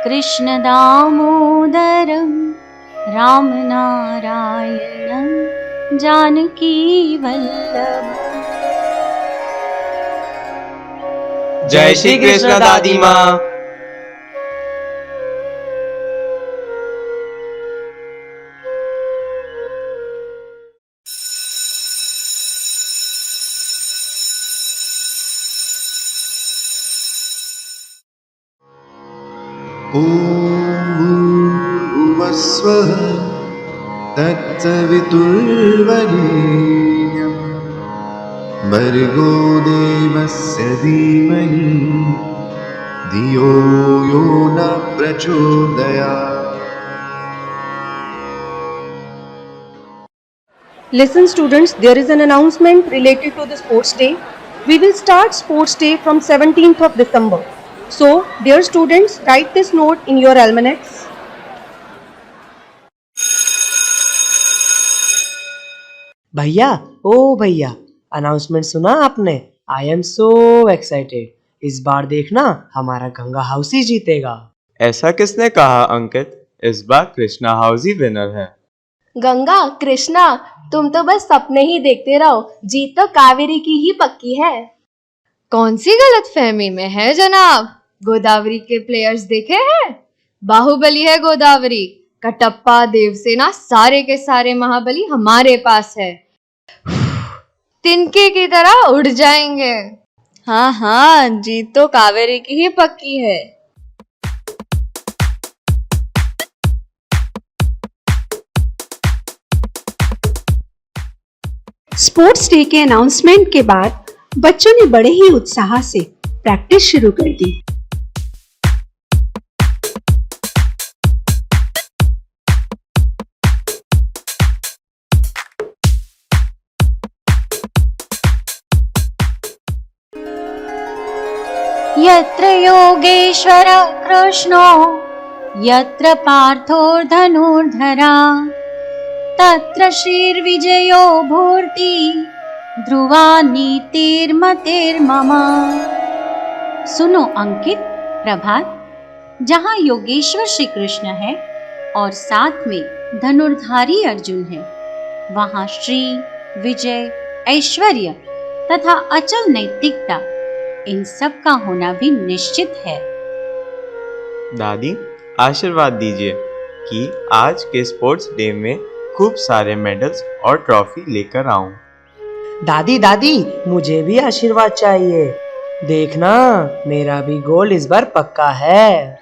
कृष्णदामोदरं रामनारायणं जानकीवल्लभम्। जय श्री कृष्ण दादी माँ। ॐ भूर्भुवस्वः तत्सवितुर्वरेण्यं भर्गो देवस्य धीमहि धियो यो न प्रचोदयात्। Listen students, there is an announcement related to the sports day. We will start sports day from 17th of December. So, dear students, write this note in your almanacs. भैया, ओ भैया, अनाउंसमेंट सुना आपने? I am so excited. इस बार देखना हमारा गंगा हाउस ही जीतेगा। ऐसा किसने कहा अंकित? इस बार कृष्णा हाउस ही विनर है। गंगा, कृष्णा, तुम तो बस सपने ही देखते रहो, जीत तो कावेरी की ही पक्की है। कौन सी गलतफहमी में है जनाब? गोदावरी के प्लेयर्स देखे हैं? बाहुबली है गोदावरी, कटप्पा, देवसेना, सारे के सारे महाबली हमारे पास है। तिनके की तरह उड़ जाएंगे। हाँ हाँ, जीत तो कावेरी की ही पक्की है। स्पोर्ट्स डे के अनाउंसमेंट के बाद बच्चों ने बड़े ही उत्साह से प्रैक्टिस शुरू कर दी। यत्र योगेश्वर कृष्णो यत्र पार्थो धनुर्धरा तत्र श्रीर्विजयो भूर्ति ध्रुवा नीतिर्मतिर्मम। सुनो अंकित, प्रभात, जहाँ योगेश्वर श्री कृष्ण है और साथ में धनुर्धारी अर्जुन है, वहाँ श्री, विजय, ऐश्वर्य तथा अचल नैतिकता, इन सब का होना भी निश्चित है। दादी, आशीर्वाद दीजिए कि आज के स्पोर्ट्स डे में खूब सारे मेडल्स और ट्रॉफी लेकर आऊं। दादी दादी, मुझे भी आशीर्वाद चाहिए। देखना, मेरा भी गोल इस बार पक्का है।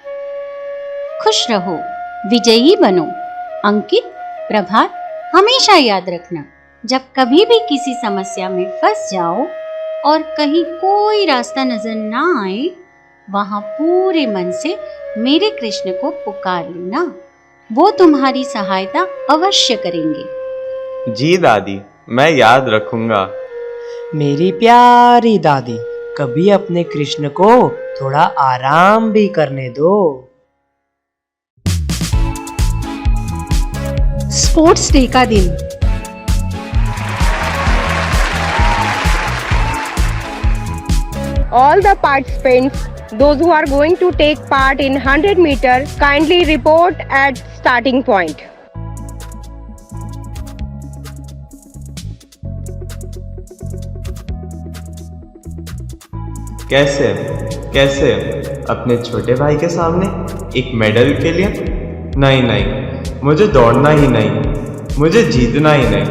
खुश रहो, विजयी बनो। अंकित, प्रभात, हमेशा याद रखना, जब कभी भी किसी समस्या में फंस जाओ और कहीं कोई रास्ता नजर ना आए, वहां पूरे मन से मेरे कृष्ण को पुकार लेना, वो तुम्हारी सहायता अवश्य करेंगे। जी दादी, मैं याद रखूंगा। मेरी प्यारी दादी, कभी अपने कृष्ण को थोड़ा आराम भी करने दो। स्पोर्ट्स डे का दिन All the participants, those who are going to take part in 100 meter, kindly report at starting point. कैसे कैसे अपने छोटे भाई के सामने एक मेडल के लिए? नहीं नहीं, मुझे दौड़ना ही नहीं, मुझे जीतना ही नहीं,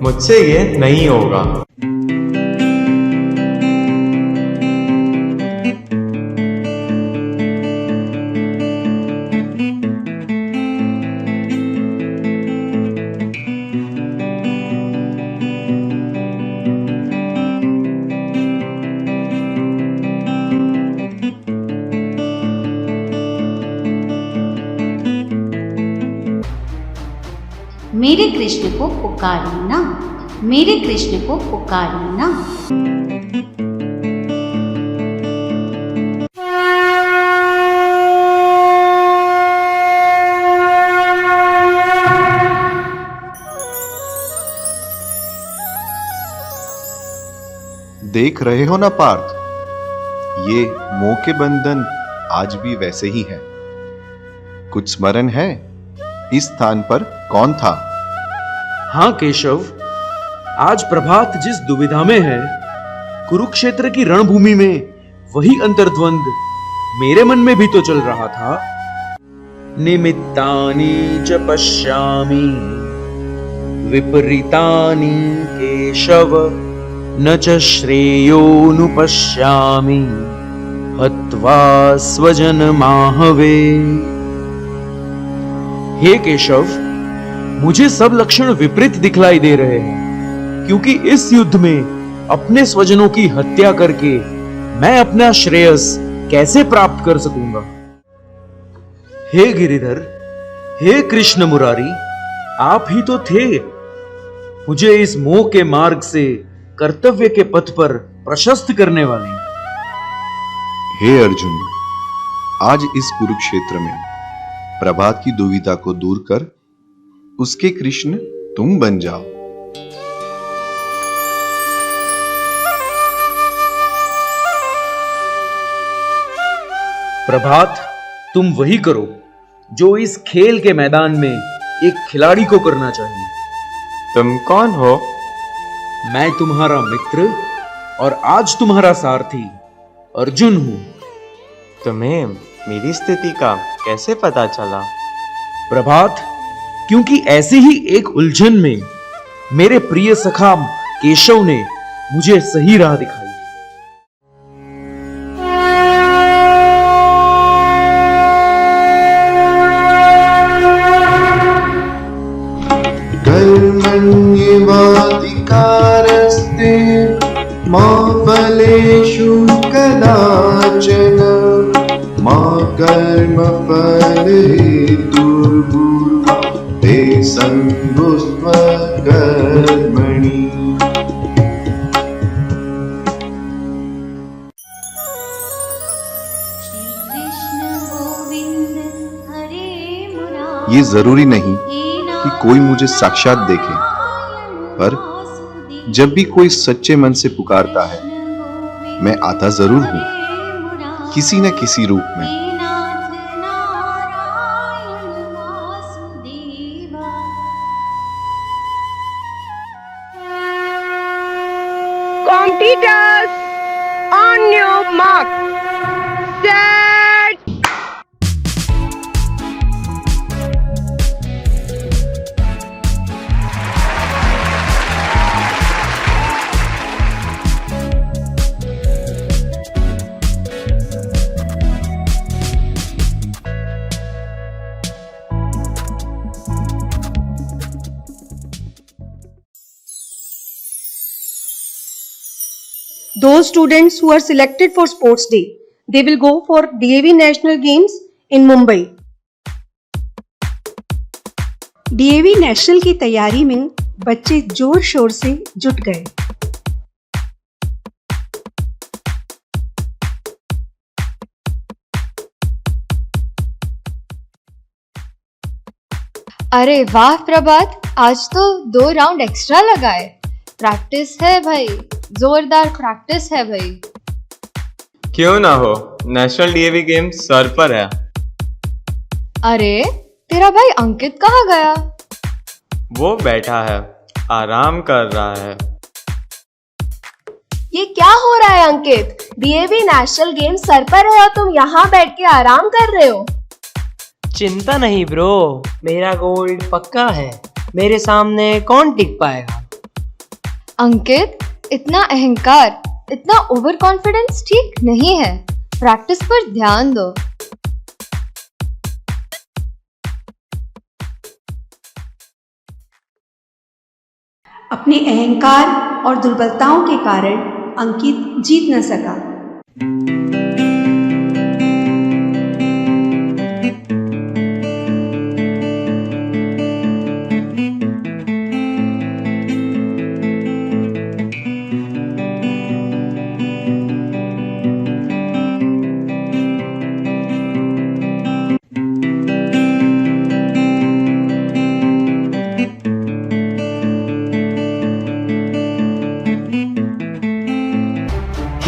मुझसे ये नहीं होगा। मेरे कृष्ण को पुकारो ना, मेरे कृष्ण को पुकारो ना। देख रहे हो ना पार्थ, ये मोह के बंधन आज भी वैसे ही हैं। कुछ स्मरण है इस स्थान पर कौन था? हाँ केशव, आज प्रभात जिस दुविधा में है, कुरुक्षेत्र की रणभूमि में वही अंतर्द्वंद मेरे मन में भी तो चल रहा था। निमित्तानि च पश्यामि विपरीतानि केशव, न च श्रेयोनुपश्यामि हत्वा स्वजनमाहवे। हे केशव, मुझे सब लक्षण विपरीत दिखलाई दे रहे हैं, क्योंकि इस युद्ध में अपने स्वजनों की हत्या करके मैं अपना श्रेयस कैसे प्राप्त कर सकूंगा। हे गिरिधर, हे कृष्ण मुरारी, आप ही तो थे मुझे इस मोह के मार्ग से कर्तव्य के पथ पर प्रशस्त करने वाले। हे अर्जुन, आज इस कुरुक्षेत्र में प्रभात की दुविधा को दूर कर उसके कृष्ण तुम बन जाओ। प्रभात, तुम वही करो जो इस खेल के मैदान में एक खिलाड़ी को करना चाहिए। तुम कौन हो? मैं तुम्हारा मित्र और आज तुम्हारा सारथी अर्जुन हूं। तुम्हें मेरी स्थिति का कैसे पता चला? प्रभात, क्योंकि ऐसी ही एक उलझन में मेरे प्रिय सखा केशव ने मुझे सही राह दिखाई। कर्मण्येवाधिकारस्ते मा फलेषु कदाचन, मा कर्मफलहेतुर्भूर्मा ते सङ्गोऽस्त्व कर्मणि। ये जरूरी नहीं कि कोई मुझे साक्षात देखे, पर जब भी कोई सच्चे मन से पुकारता है, मैं आता जरूर हूं, किसी न किसी रूप में। Competitors, on your mark, set. Those students who are selected for Sports Day, they will go for DAV National Games in Mumbai. DAV national की तैयारी में बच्चे जोर शोर से जुट गए। अरे वाह प्रभात, आज तो 2 राउंड एक्स्ट्रा लगाए। प्रैक्टिस है भाई, जोरदार प्रैक्टिस है भाई। क्यों ना हो, नेशनल डीएवी गेम सर पर है। अरे तेरा भाई अंकित कहाँ गया? वो बैठा है, आराम कर रहा है। ये क्या हो रहा है अंकित? डीएवी नेशनल गेम सर पर है और तुम यहाँ बैठ के आराम कर रहे हो। चिंता नहीं ब्रो, मेरा गोल्ड पक्का है, मेरे सामने कौन टिक पाएगा। अंकित, इतना अहंकार, इतना ओवर कॉन्फिडेंस ठीक नहीं है। प्रैक्टिस पर ध्यान दो। अपने अहंकार और दुर्बलताओं के कारण अंकित जीत न सका।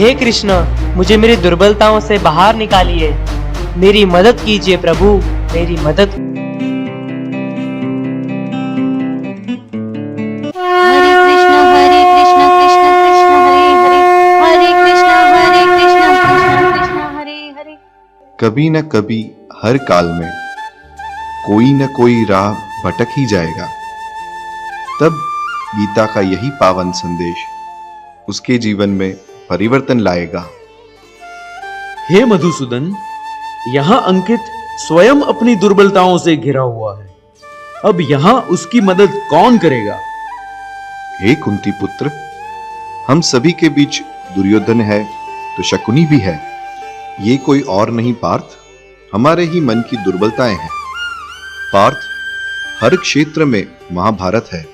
हे कृष्ण, मुझे मेरी दुर्बलताओं से बाहर निकालिए। मेरी मदद कीजिए प्रभु, मेरी मदद। हरे कृष्ण कृष्ण कृष्ण हरे हरे, हरे कृष्ण कृष्ण कृष्ण हरे हरे। कभी न कभी हर काल में कोई न कोई राह भटक ही जाएगा। तब गीता का यही पावन संदेश उसके जीवन में परिवर्तन लाएगा। हे मधुसूदन, यहाँ अंकित स्वयं अपनी दुर्बलताओं से घिरा हुआ है। अब यहाँ उसकी मदद कौन करेगा? हे कुंती पुत्र, हम सभी के बीच दुर्योधन है तो शकुनी भी है। ये कोई और नहीं पार्थ, हमारे ही मन की दुर्बलताएं हैं। पार्थ, हर क्षेत्र में महाभारत है।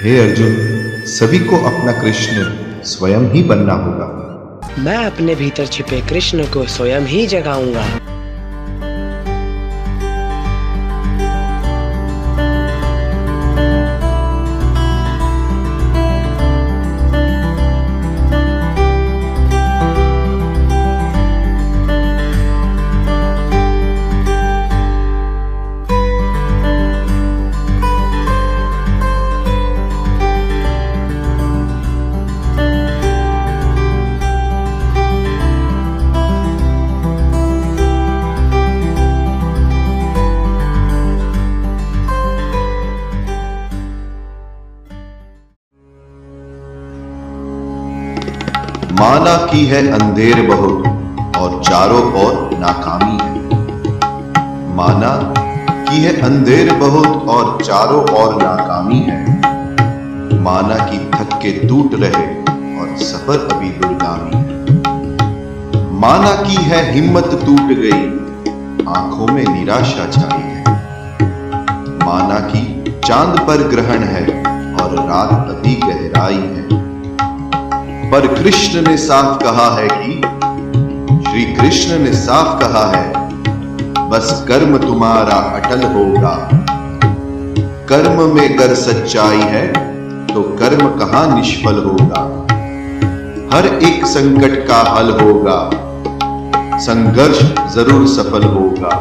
हे अर्जुन, सभी को अपना कृष्ण स्वयं ही बनना होगा। मैं अपने भीतर छिपे कृष्ण को स्वयं ही जगाऊंगा। माना की है अंधेर बहुत और चारों ओर नाकामी है। माना की है अंधेर बहुत और चारों ओर नाकामी है। माना की थक के टूट रहे और सफर अभी दुर्गामी है। माना की है हिम्मत टूट गई, आंखों में निराशा छाई है। माना की चांद पर ग्रहण है और रात अभी गहराई है। पर कृष्ण ने साफ कहा है कि श्री कृष्ण ने साफ कहा है, बस कर्म तुम्हारा अटल होगा। कर्म में कर सच्चाई है तो कर्म कहां निष्फल होगा। हर एक संकट का हल होगा, संघर्ष जरूर सफल होगा।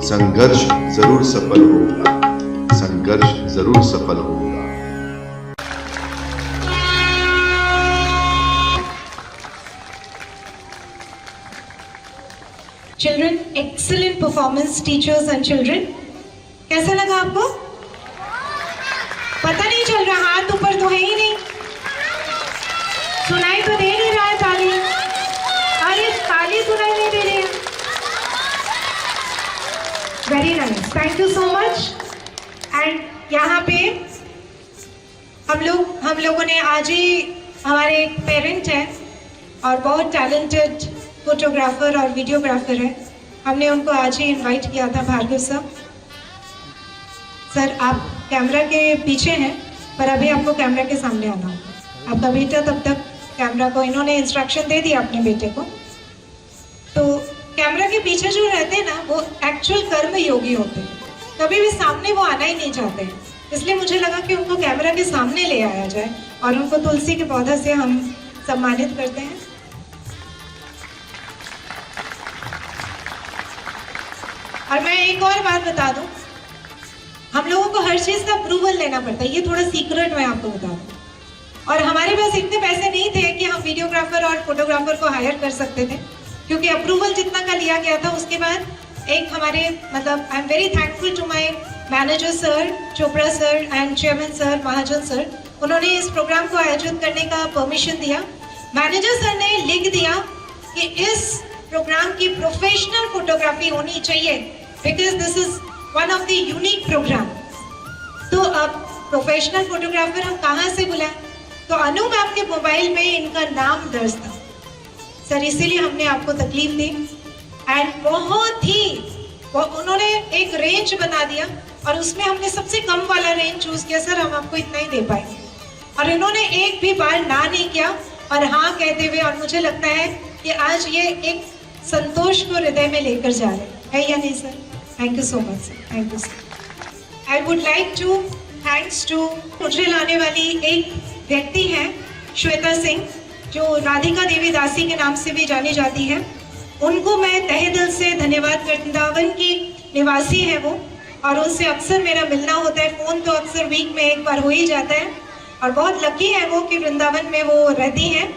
संघर्ष जरूर सफल होगा। संघर्ष जरूर सफल होगा। Children, excellent performance, teachers and children. कैसा लगा आपको? पता नहीं चल रहा, हाथ ऊपर तो है ही नहीं, सुनाई तो दे नहीं रहा है ताली। अरे ताली सुनाई नहीं दे रही है। Very nice, thank you so much. And यहाँ पे हम लोगों ने आज ही, हमारे एक पेरेंट है और बहुत टैलेंटेड फोटोग्राफर और वीडियोग्राफर है, हमने उनको आज ही इनवाइट किया था, भार्गव सर आप कैमरा के पीछे हैं पर अभी आपको कैमरा के सामने आना होगा। आपका बेटा तब तक कैमरा को, इन्होंने इंस्ट्रक्शन दे दिया अपने बेटे को, तो कैमरा के पीछे जो रहते हैं ना वो एक्चुअल कर्म योगी होते हैं, कभी भी सामने वो आना ही नहीं चाहते हैं। इसलिए मुझे लगा कि उनको कैमरा के सामने ले आया जाए और उनको तुलसी के पौधा से हम सम्मानित करते हैं। और मैं एक और बात बता दूं, हम लोगों को हर चीज का अप्रूवल लेना पड़ता है, ये थोड़ा सीक्रेट मैं आपको बता दूं। और हमारे पास इतने पैसे नहीं थे कि हम वीडियोग्राफर और फोटोग्राफर को हायर कर सकते थे, क्योंकि अप्रूवल जितना का लिया गया था उसके बाद एक हमारे मतलब I am very thankful to my manager sir, Chopra sir and chairman sir, Mahajan sir, उन्होंने इस प्रोग्राम को आयोजित करने का परमिशन दिया। मैनेजर सर ने लिख दिया कि इस प्रोग्राम की प्रोफेशनल फोटोग्राफी होनी चाहिए, because this is one of the unique programme. तो अब प्रोफेशनल फोटोग्राफर हम कहाँ से बुलाएं? तो अनु मैम के मोबाइल में इनका नाम दर्ज था सर, इसीलिए हमने आपको तकलीफ दी। एंड बहुत ही उन्होंने एक रेंज बना दिया और उसमें हमने सबसे कम वाला रेंज चूज किया, सर हम आपको इतना ही दे पाएंगे। और इन्होंने एक भी बार ना नहीं किया और हाँ कहते हुए, और मुझे लगता है कि आज ये एक संतोष को हृदय में लेकर जा रहे हैं, या नहीं sir? Thank you so much sir, thank you sir. I would like to thanks to मुझे लाने वाली एक व्यक्ति है श्वेता सिंह, जो राधिका देवी दासी के नाम से भी जानी जाती है, उनको मैं तहे दिल से धन्यवाद। वृंदावन की निवासी है वो, और उनसे अक्सर मेरा मिलना होता है। फ़ोन तो अक्सर वीक में एक बार हो ही जाता है, और बहुत लकी है वो कि वृंदावन में वो रहती हैं,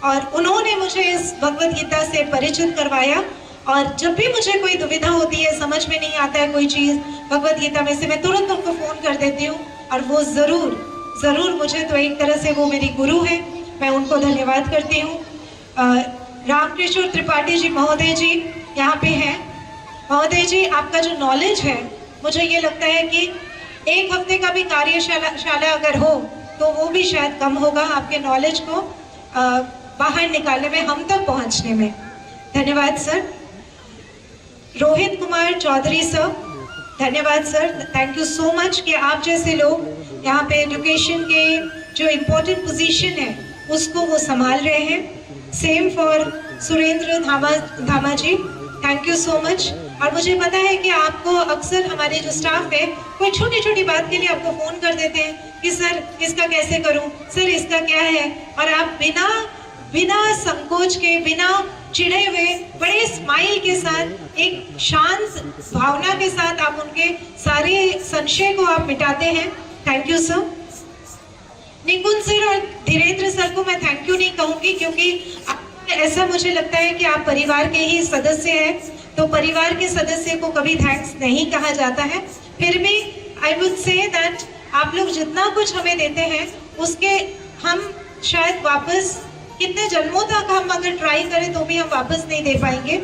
और उन्होंने मुझे इस भगवद गीता से परिचित करवाया। और जब भी मुझे कोई दुविधा होती है, समझ में नहीं आता है कोई चीज़ भगवद गीता में से, मैं तुरंत उनको फ़ोन कर देती हूँ, और वो ज़रूर मुझे, तो एक तरह से वो मेरी गुरु है, मैं उनको धन्यवाद करती हूँ। रामकृष्ण त्रिपाठी जी महोदय जी यहाँ पे हैं। महोदय जी, आपका जो नॉलेज है, मुझे ये लगता है कि एक हफ्ते का भी कार्यशाला अगर हो तो वो भी शायद कम होगा आपके नॉलेज को बाहर निकालने में, हम तक पहुँचने में। धन्यवाद सर। रोहित कुमार चौधरी सर, धन्यवाद sir, thank you so much कि आप जैसे लोग यहाँ पे एजुकेशन के जो इम्पोर्टेंट पोजीशन है उसको वो संभाल रहे हैं। सेम फॉर सुरेंद्र धामा जी, थैंक यू सो मच। और मुझे पता है कि आपको अक्सर हमारे जो स्टाफ है कोई छोटी छोटी बात के लिए आपको फ़ोन कर देते हैं कि सर इसका कैसे करूं, सर इसका क्या है, और आप बिना संकोच के, बिना चिढ़े हुए, बड़े स्माइल के साथ, एक शांत भावना के साथ आप उनके सारे संशय को आप मिटाते हैं। Thank you sir. Nikunj sir और धीरेन्द्र सर को मैं थैंक यू नहीं कहूँगी, क्योंकि ऐसा मुझे लगता है कि आप परिवार के ही सदस्य हैं, तो परिवार के सदस्य को कभी थैंक्स नहीं कहा जाता है। फिर भी आई वुड से दैट आप लोग जितना कुछ हमें देते हैं उसके हम शायद वापस कितने जन्मों तक हम अगर ट्राई करें तो भी हम वापस नहीं दे पाएंगे।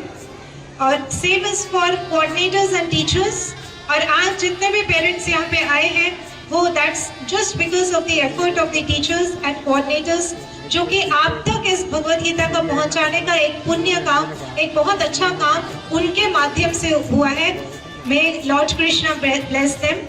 और same is for coordinators and teachers. और आज जितने भी पेरेंट्स यहाँ पे आए हैं वो that's just because of the effort of the teachers and coordinators, जो कि आप तक इस भगवद गीता का पहुंचाने का एक पुण्य काम, एक बहुत अच्छा काम उनके माध्यम से हुआ है। My lord Krishna bless them.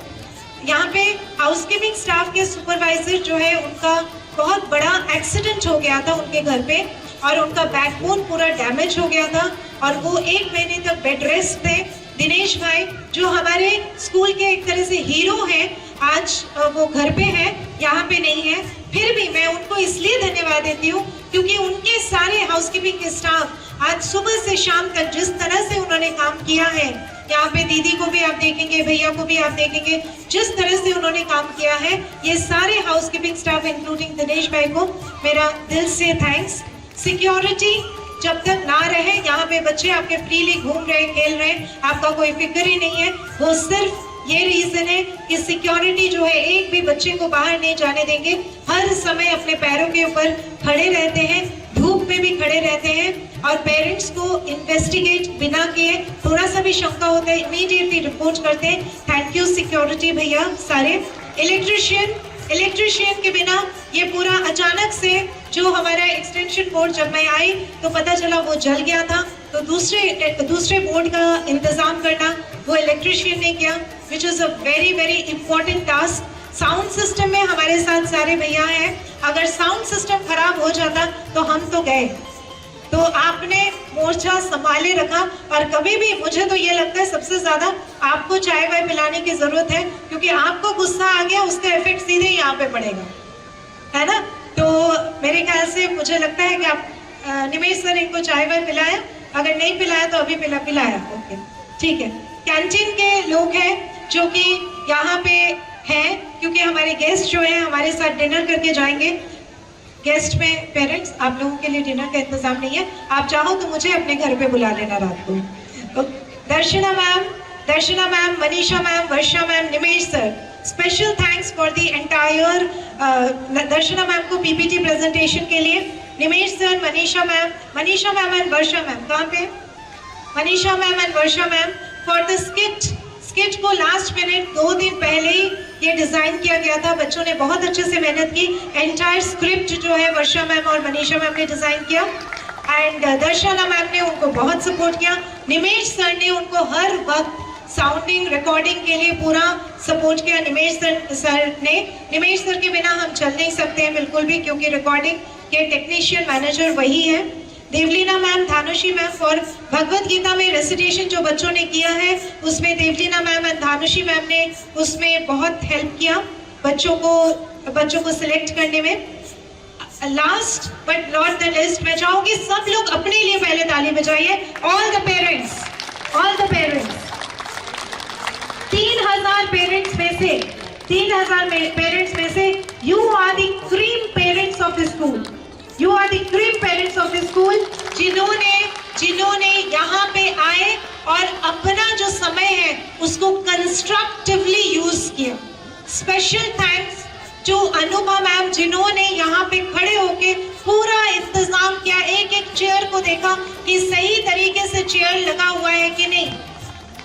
यहाँ पे हाउसकीपिंग स्टाफ के सुपरवाइजर जो है, उनका बहुत बड़ा एक्सीडेंट हो गया था उनके घर पे, और उनका बैकबोन पूरा डैमेज हो गया था, और वो 1 महीने तक बेड रेस्ट थे। दिनेश भाई जो हमारे स्कूल के एक तरह से हीरो हैं, आज वो घर पे हैं, यहाँ पे नहीं है। फिर भी मैं उनको इसलिए धन्यवाद देती हूँ क्योंकि उनके सारे हाउसकीपिंग के स्टाफ आज सुबह से शाम तक जिस तरह से उन्होंने काम किया है, यहाँ पे दीदी को भी आप देखेंगे, भैया को भी आप देखेंगे, जिस तरह से उन्होंने काम किया है, ये सारे हाउसकीपिंग स्टाफ इंक्लूडिंग दिनेश भाई को मेरा दिल से थैंक्स। सिक्योरिटी जब तक ना रहे, यहाँ पे बच्चे आपके फ्रीली घूम रहे, खेल रहे, आपका कोई फिक्र ही नहीं है, वो सिर्फ ये रीजन है कि सिक्योरिटी जो है एक भी बच्चे को बाहर नहीं जाने देंगे, हर समय अपने पैरों के ऊपर खड़े रहते हैं, धूप में भी खड़े रहते हैं, और पेरेंट्स को इन्वेस्टिगेट बिना किए, थोड़ा सा भी शंका होता है इमीडिएटली रिपोर्ट करते हैं। थैंक यू सिक्योरिटी भैया सारे। इलेक्ट्रिशियन के बिना ये पूरा अचानक से जो हमारा एक्सटेंशन बोर्ड, जब मैं आई तो पता चला वो जल गया था, तो दूसरे बोर्ड का इंतजाम करना वो इलेक्ट्रिशियन ने किया, which is a very very important task. Sound system में हमारे साथ सारे भैया हैं, अगर साउंड सिस्टम खराब हो जाता तो हम तो गए, तो आपने मोर्चा संभाले रखा। और कभी भी मुझे तो ये लगता है सबसे ज़्यादा आपको चाय वाय पिलाने की ज़रूरत है, क्योंकि आपको गुस्सा आ गया, उसका इफेक्ट सीधे यहाँ पे पड़ेगा, है ना। तो मेरे ख्याल से मुझे लगता है कि आप निमेश सर इनको चाय वाय पिलाया, अगर नहीं पिलाया तो अभी पिलाया, ओके ठीक है। कैंटीन के लोग हैं जो कि यहाँ पे हैं, क्योंकि हमारे गेस्ट जो हैं हमारे साथ डिनर करके जाएंगे। गेस्ट में पेरेंट्स, आप लोगों के लिए डिनर का इंतजाम नहीं है, आप चाहो तो मुझे अपने घर पे बुला लेना रात को। तो Darshana ma'am, Manisha ma'am, Varsha ma'am, Nimesh sir, special thanks for the entire. Darshana ma'am को पीपीटी प्रेजेंटेशन के लिए, Nimesh sir, Manisha ma'am and Varsha ma'am, कहाँ पे? Manisha ma'am and Varsha ma'am for the skit को लास्ट मिनट 2 दिन पहले ही ये डिजाइन किया गया था, बच्चों ने बहुत अच्छे से मेहनत की। एंटायर स्क्रिप्ट जो है वर्षा मैम और मनीषा मैम ने डिजाइन किया, एंड दर्शना मैम ने उनको बहुत सपोर्ट किया। निमेश सर ने उनको हर वक्त साउंडिंग रिकॉर्डिंग के लिए पूरा सपोर्ट किया। निमेश सर के बिना हम चल नहीं सकते हैं बिल्कुल भी, क्योंकि रिकॉर्डिंग के टेक्नीशियन मैनेजर वही है। Devlina ma'am, धानुषी ma'am for Bhagavad Gita में रेसिटेशन जो बच्चों ने किया है उसमें देवलीना मैम एंड धानुषी मैम ने उसमें बहुत हेल्प किया बच्चों को सिलेक्ट करने में। Last but not the list, मैं चाहूंगी सब लोग अपने लिए पहले ताली बजाइए। All the parents, all the parents. 3000 parents में से 3000 पेरेंट्स में से you are the cream parents of the school, you are the cream parents of the school, जिन्होंने यहाँ पे आए और अपना जो समय है उसको कंस्ट्रक्टिवली यूज किया। Special thanks to Anubha ma'am, जिन्होंने यहाँ पे खड़े होके पूरा इंतजाम किया, एक एक चेयर को देखा कि सही तरीके से चेयर लगा हुआ है कि नहीं।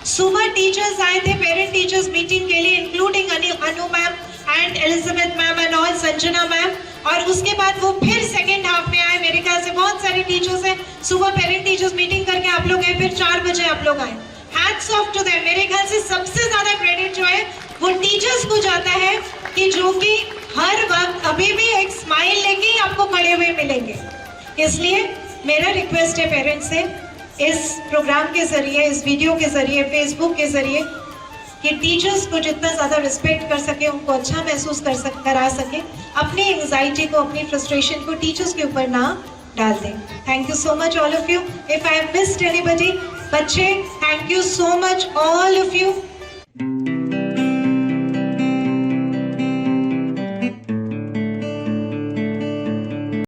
सुबह टीचर्स आए थे पेरेंट टीचर्स मीटिंग के लिए, including Anu ma'am and Elizabeth ma'am and all, Sanjana ma'am, और उसके बाद वो फिर सेकेंड हाफ में आए। मेरे ख्याल से बहुत सारे टीचर्स हैं, सुबह पेरेंट टीचर्स मीटिंग करके आप लोग गए, फिर 4 बजे आप लोग आए। Hats off to them. मेरे ख्याल से सबसे ज्यादा क्रेडिट जो है वो टीचर्स को जाता है कि जो कि हर वक्त अभी भी एक स्माइल लेके ही आपको खड़े हुए मिलेंगे। इसलिए मेरा रिक्वेस्ट है पेरेंट्स से, इस प्रोग्राम के जरिए, इस वीडियो के जरिए, फेसबुक के जरिए, कि टीचर्स को जितना ज़्यादा रिस्पेक्ट कर सके, उनको अच्छा महसूस करा सके, अपनी एंजाइटी को, अपनी फ्रस्ट्रेशन को टीचर्स के ऊपर ना डाल दें। Thank you so much all of you. If I have missed anybody, बच्चे, thank you so much all of you.